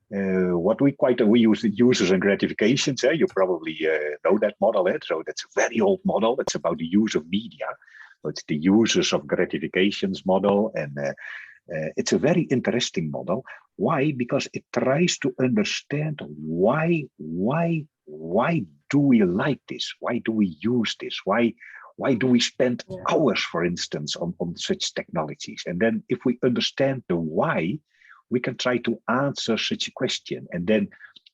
what we use the users and gratifications. You probably know that model. So that's a very old model. It's about the use of media. So it's the users of gratifications model, and it's a very interesting model. Why? Because it tries to understand why do we like this? Why do we use this? Why do we spend hours, for instance, on such technologies? And then if we understand the why, we can try to answer such a question. And then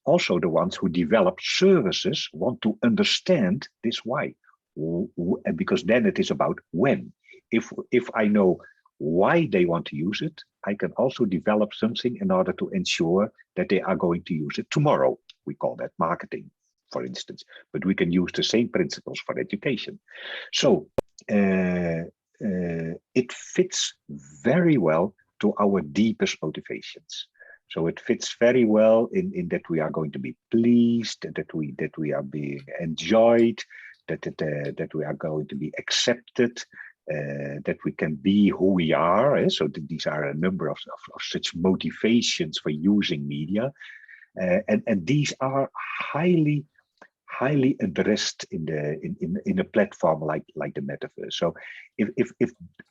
also the ones who develop services want to understand this why. Because then it is about when. If I know why they want to use it, I can also develop something in order to ensure that they are going to use it tomorrow. We call that marketing, for instance, but we can use the same principles for education. So it fits very well to our deepest motivations. So it fits very well in that we are going to be pleased, that we are being enjoyed, that we are going to be accepted, that we can be who we are. So these are a number of such motivations for using media, and these are highly addressed in a platform like the metaverse. So if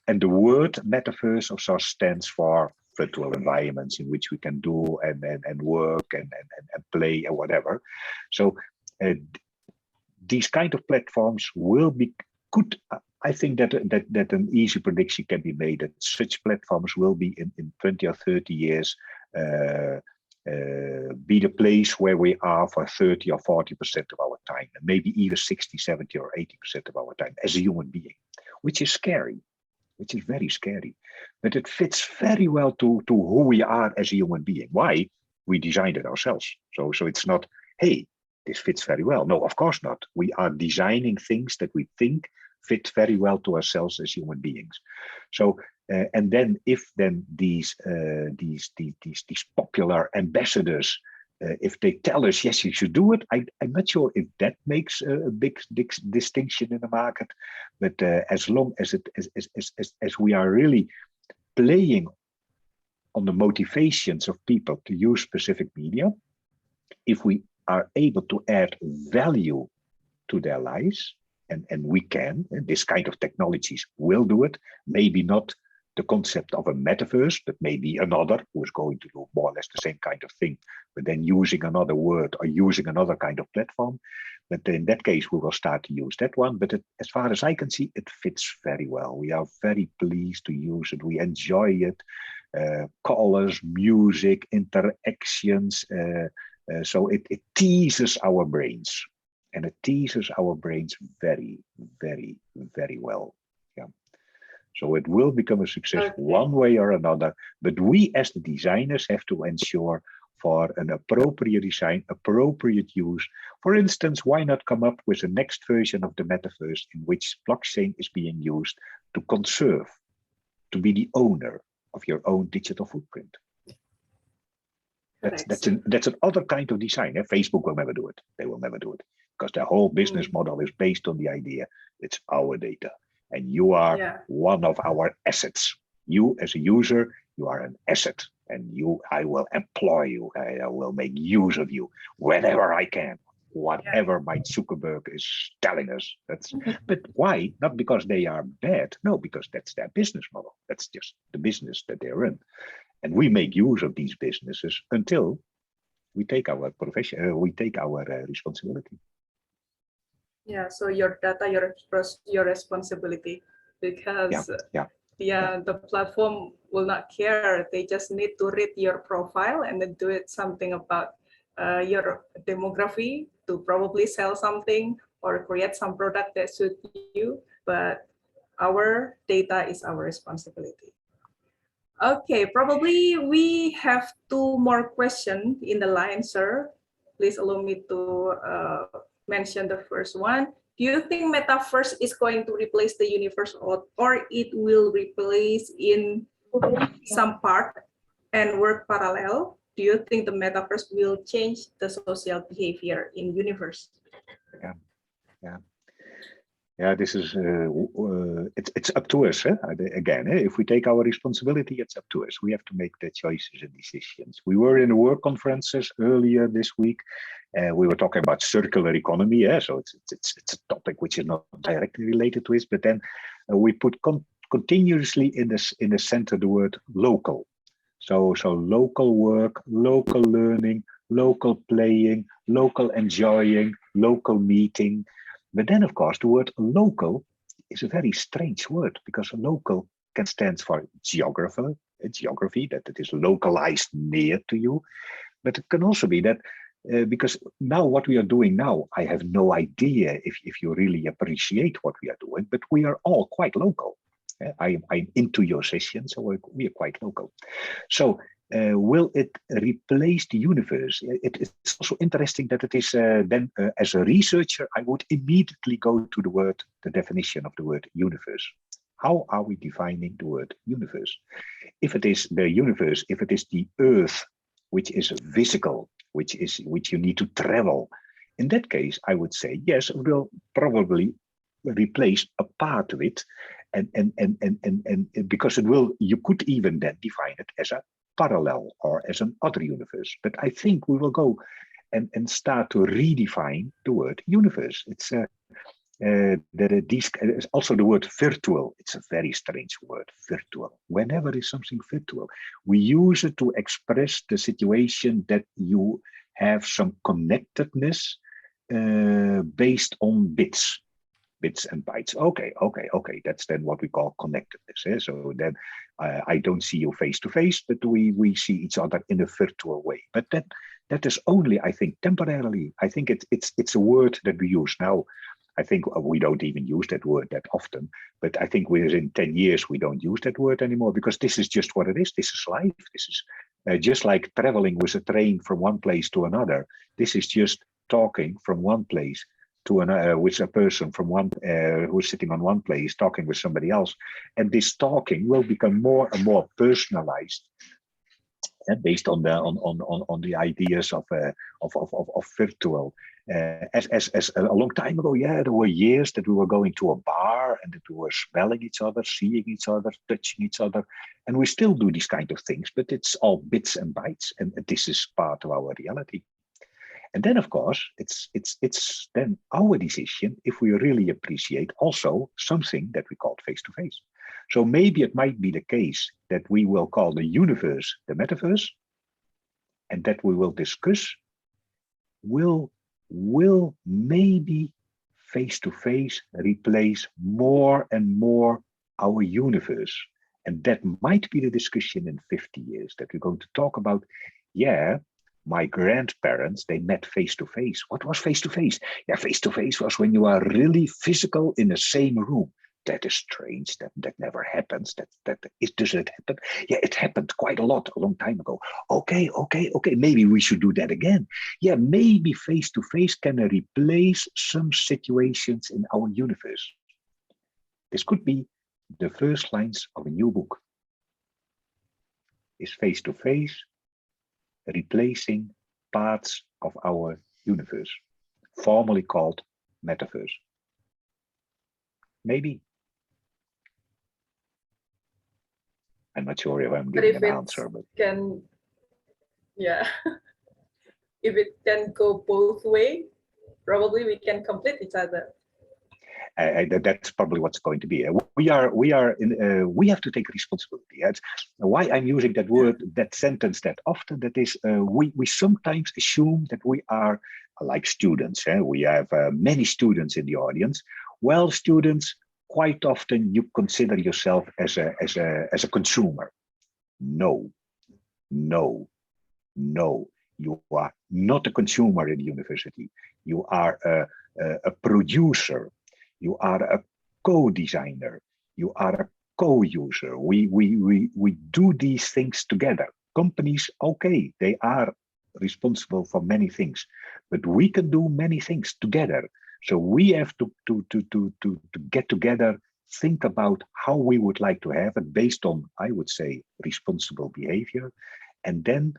and the word metaverse also stands for virtual environments in which we can do and work and play and whatever. So these kind of platforms could. I think that an easy prediction can be made that such platforms will be in 20 or 30 years be the place where we are for 30 or 40% of our time, and maybe even 60, 70 or 80% of our time as a human being, which is scary, which is very scary. But it fits very well to who we are as a human being. Why? We designed it ourselves. So it's not, hey, this fits very well. No, of course not. We are designing things that we think fit very well to ourselves as human beings. So and then if these popular ambassadors, if they tell us yes, you should do it, I'm not sure if that makes a big distinction in the market. But as long as as we are really playing on the motivations of people to use specific media, if we are able to add value to their lives, and we can, and this kind of technologies will do it, maybe not the concept of a metaverse, but maybe another who is going to do more or less the same kind of thing, but then using another word or using another kind of platform. But in that case, we will start to use that one. But as far as I can see, it fits very well. We are very pleased to use it. We enjoy it. Colors, music, interactions. So it teases our brains. And it teases our brains very, very, very well. Yeah. So it will become a success one way or another. But we as the designers have to ensure for an appropriate design, appropriate use. For instance, why not come up with the next version of the metaverse in which blockchain is being used to conserve, to be the owner of your own digital footprint? That's another kind of design. Facebook will never do it. They will never do it because their whole business model is based on the idea it's our data and you are one of our assets. You as a user, you are an asset, and I will employ you. I will make use of you whenever I can, whatever Mike Zuckerberg is telling us. But why? Not because they are bad. No, because that's their business model. That's just the business that they're in. And we make use of these businesses until we take our profession, we take our responsibility. Yeah, so your data, your responsibility, because the platform will not care. They just need to read your profile and then do it something about your demography to probably sell something or create some product that suits you. But our data is our responsibility. Okay, probably we have 2 more questions in the line, sir. Please allow me to mention the first one. Do you think metaverse is going to replace the universe or it will replace in some part and work parallel? Do you think the metaverse will change the social behavior in universe? Yeah, this is it's up to us. Again, if we take our responsibility, it's up to us. We have to make the choices and decisions. We were in work conferences earlier this week. We were talking about circular economy. So it's a topic which is not directly related to it, but then we put continuously in the center the word local. So local work, local learning, local playing, local enjoying, local meeting. But then, of course, the word local is a very strange word because local can stand for geography, that it is localized near to you. But it can also be that because now what we are doing now, I have no idea if you really appreciate what we are doing, but we are all quite local. I'm into your session, so we are quite local. So will it replace the universe? It's also interesting that it is then, as a researcher, I would immediately go to the definition of the word universe. How are we defining the word universe? If it is the universe, if it is the earth, which is physical, which you need to travel, in that case, I would say, yes, it will probably replace a part of it. And because you could even then define it as a parallel or as an other universe. But I think we will go and start to redefine the word universe. It's also the word virtual. It's a very strange word, virtual. Whenever there's something virtual, we use it to express the situation that you have some connectedness based on bits and bytes. Okay. That's then what we call connectedness. So then I don't see you face to face, but we see each other in a virtual way. But that is only, I think, temporarily. I think it's a word that we use now. I think we don't even use that word that often, but I think within 10 years we don't use that word anymore because this is just what it is. This is life. This is just like traveling with a train from one place to another. This is just talking from one place to another, with a person from one who's sitting on one place talking with somebody else, and this talking will become more and more personalized, based on the ideas of virtual. As a long time ago, there were years that we were going to a bar and that we were smelling each other, seeing each other, touching each other, and we still do these kind of things, but it's all bits and bytes, and this is part of our reality. And then, of course, it's then our decision if we really appreciate also something that we call face-to-face. So maybe it might be the case that we will call the universe the metaverse, and that we will discuss will maybe face-to-face replace more and more our universe. And that might be the discussion in 50 years, that we're going to talk about, my grandparents, they met face-to-face. What was face-to-face? Face-to-face was when you are really physical in the same room. that is strange. That never happens. Does it happen? Yeah, it happened quite a long time ago. Okay. Maybe we should do that again. Yeah, maybe face-to-face can replace some situations in our universe. This could be the first lines of a new book. Is face-to-face replacing parts of our universe, formerly called metaverse? Maybe. I'm not sure if I'm giving an answer, but yeah, if it can go both ways, probably we can complete each other. That's probably what's going to be. We have to take responsibility. That's why I'm using that word, that sentence that often. That is, we sometimes assume that we are like students. We have many students in the audience. Well, students, quite often you consider yourself as a consumer. No. You are not a consumer in the university. You are a producer. You are a co-designer. You are a co-user. We do these things together. Companies, okay, they are responsible for many things, but we can do many things together. So we have to get together, think about how we would like to have it based on, I would say, responsible behavior, and then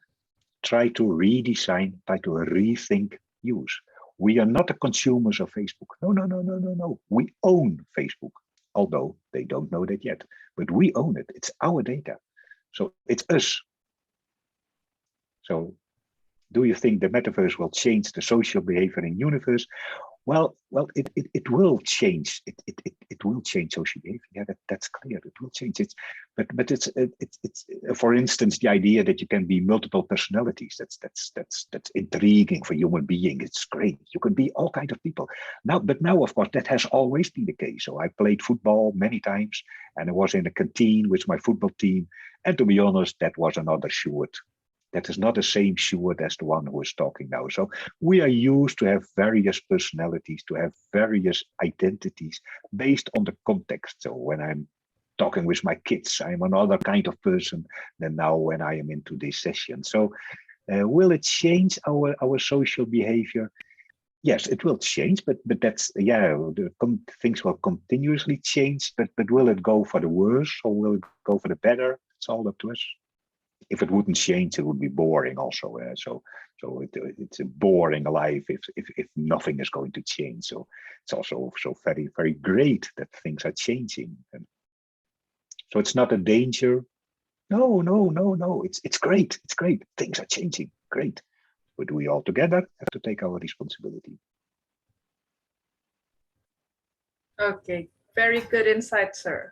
try to redesign, try to rethink use. We are not the consumers of Facebook. No. We own Facebook, although they don't know that yet. But we own it. It's our data. So it's us. So do you think the metaverse will change the social behavior in universe? Well, it will change. It will change social behavior. Yeah, that's clear. It will change it. But it's for instance, the idea that you can be multiple personalities. That's intriguing for human being. It's great. You can be all kinds of people. But now, of course, that has always been the case. So I played football many times, and I was in a canteen with my football team. And to be honest, that was another Stuart. That is not the same Stuart as the one who is talking now. So we are used to have various personalities, to have various identities based on the context. So when I'm talking with my kids, I'm another kind of person than now when I am into this session. So will it change our social behavior? Yes, it will change, but that's, things will continuously change, but will it go for the worse or will it go for the better? It's all up to us. If it wouldn't change, it would be boring also. So it's a boring life if nothing is going to change. So it's also so very, very great that things are changing. And so it's not a danger. No. It's great. It's great. Things are changing. Great. But we all together have to take our responsibility. Okay, very good insight, sir.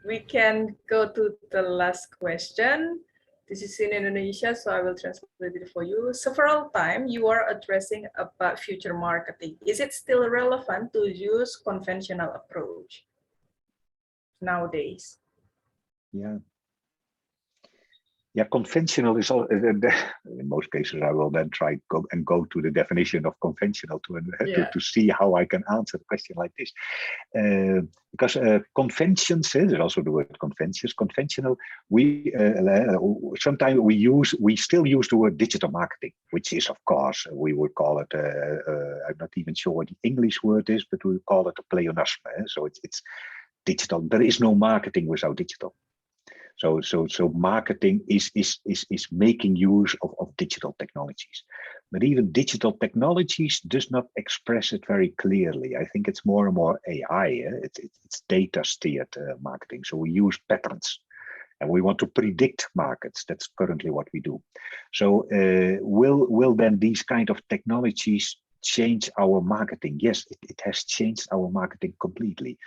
We can go to the last question. This is in Indonesia, so I will translate it for you. Several times you are addressing about future marketing. Is it still relevant to use conventional approach nowadays? Yeah, conventional is all. In most cases, I will then try go to the definition of conventional to see how I can answer the question like this. Because conventions, there's also the word conventions. Conventional, we sometimes we still use the word digital marketing, which is, of course, we would call it. I'm not even sure what the English word is, but we call it a pleonasme. So it's digital. There is no marketing without digital. So marketing is making use of digital technologies, but even digital technologies does not express it very clearly. I think it's more and more AI. It's data steered marketing. So we use patterns, and we want to predict markets. That's currently what we do. So will then these kind of technologies change our marketing? Yes, it has changed our marketing completely.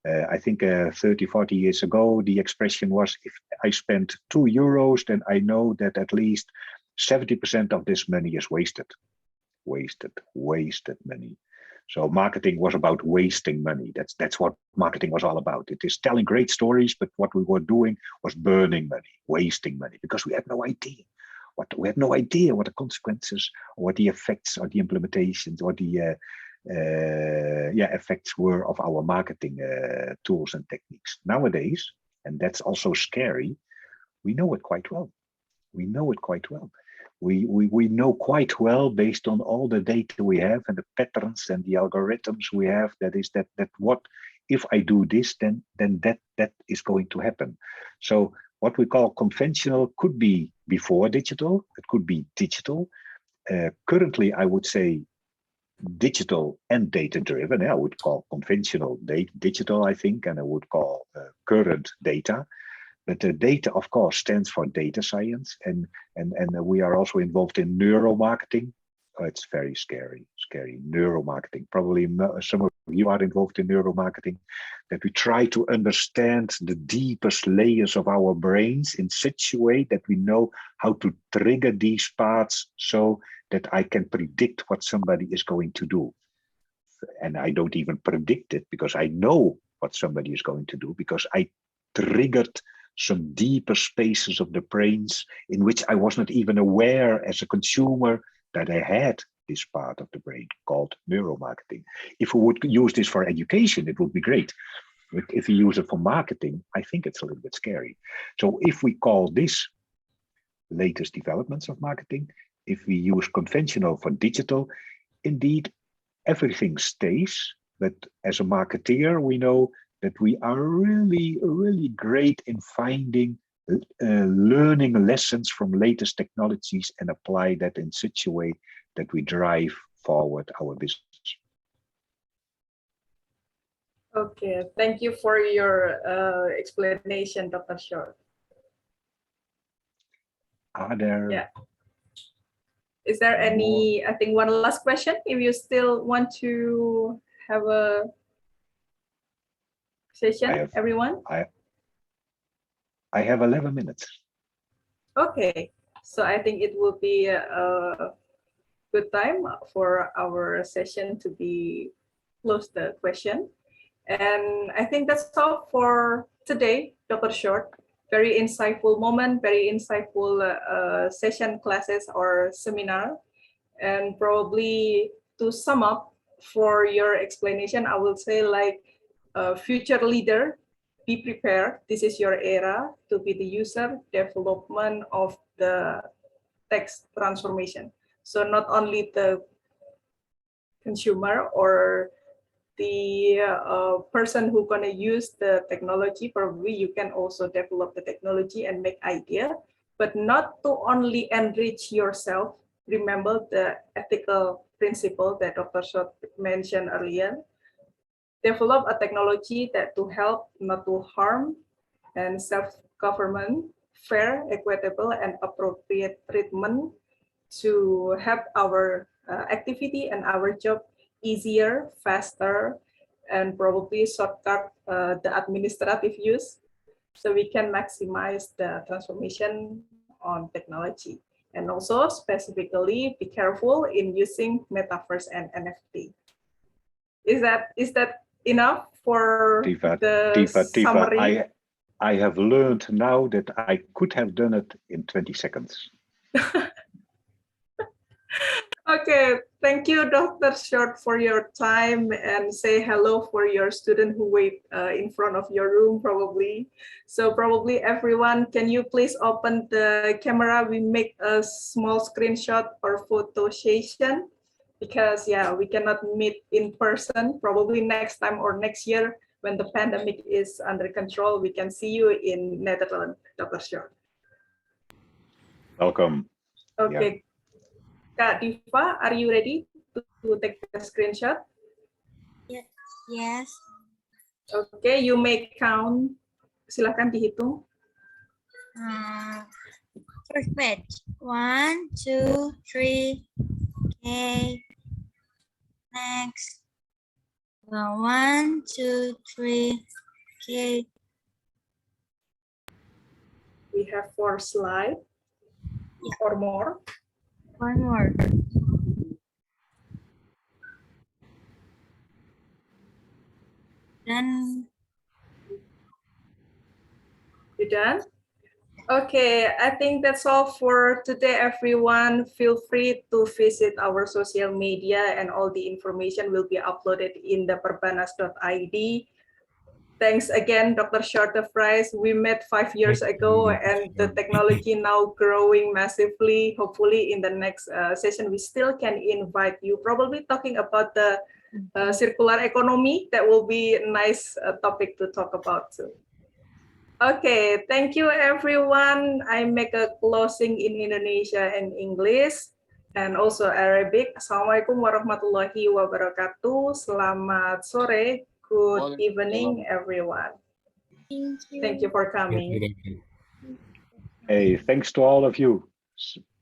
I think 30, 40 years ago, the expression was, if I spend €2, then I know that at least 70% of this money is wasted. Wasted money. So marketing was about wasting money. That's what marketing was all about. It is telling great stories, but what we were doing was burning money, wasting money, because we had no idea. We had no idea what the consequences, or what the effects, or the implementations, or the effects were of our marketing tools and techniques. Nowadays, and that's also scary, we know it quite well. We know it quite well. We know quite well, based on all the data we have and the patterns and the algorithms we have, that what if I do this, then that is going to happen. So what we call conventional could be before digital, it could be digital. Currently, I would say digital and data-driven. I would call conventional digital, I think, and I would call current data. But the data, of course, stands for data science, and we are also involved in neuromarketing. Oh, it's very scary. Neuromarketing. Probably some of you are involved in neuromarketing. That we try to understand the deepest layers of our brains in such a way that we know how to trigger these parts, so that I can predict what somebody is going to do. And I don't even predict it, because I know what somebody is going to do, because I triggered some deeper spaces of the brains in which I was not even aware as a consumer that I had this part of the brain, called neuromarketing. If we would use this for education, it would be great. But if we use it for marketing, I think it's a little bit scary. So if we call this latest developments of marketing, if we use conventional for digital, indeed, everything stays. But as a marketeer, we know that we are really, really great in finding learning lessons from latest technologies and apply that in such a way that we drive forward our business. Okay, thank you for your explanation, Dr. Short. Are there? Yeah. Is there any, I think one last question, if you still want to have a session, everyone? I have 11 minutes. Okay, so I think it will be a good time for our session to be close the question. And I think that's all for today, Dr. Short. Very insightful moment, very insightful session, classes, or seminar. And probably to sum up for your explanation, I will say, like, future leader, be prepared. This is your era to be the user development of the text transformation. So not only the consumer or the person who gonna use the technology, probably you can also develop the technology and make idea, but not to only enrich yourself. Remember the ethical principle that Dr. Short mentioned earlier. Develop a technology that to help, not to harm, and self-government, fair, equitable, and appropriate treatment to help our activity and our job easier, faster, and probably shortcut the administrative use, so we can maximize the transformation on technology. And also specifically be careful in using metaverse and NFT. Is that enough for the summary? I have learned now that I could have done it in 20 seconds. Okay, thank you, Dr. Short, for your time, and say hello for your student who wait in front of your room, probably. So probably everyone, can you please open the camera? We make a small screenshot or photo session, because yeah, we cannot meet in person. Probably next time or next year when the pandemic is under control, we can see you in Netherlands, Dr. Short. Welcome. Okay. Yeah. Kak Diva, are you ready to take a screenshot? Yes. Okay, you may count. Silahkan dihitung. First page. 1, 2, 3. Okay. Next. 1, 2, 3. Okay. We have 4 slides or more. One more. Then You done? Okay, I think that's all for today, everyone. Feel free to visit our social media, and all the information will be uploaded in the perbanas.id. Thanks again, Dr. Shorter Fries. We met 5 years ago, and the technology now growing massively. Hopefully, in the next session, we still can invite you. Probably talking about the circular economy. That will be a nice topic to talk about too. Okay, thank you everyone. I make a closing in Indonesia and English and also Arabic. Assalamualaikum warahmatullahi wabarakatuh. Selamat sore. Good evening, everyone. Thank you. Thank you for coming. Hey, thanks to all of you.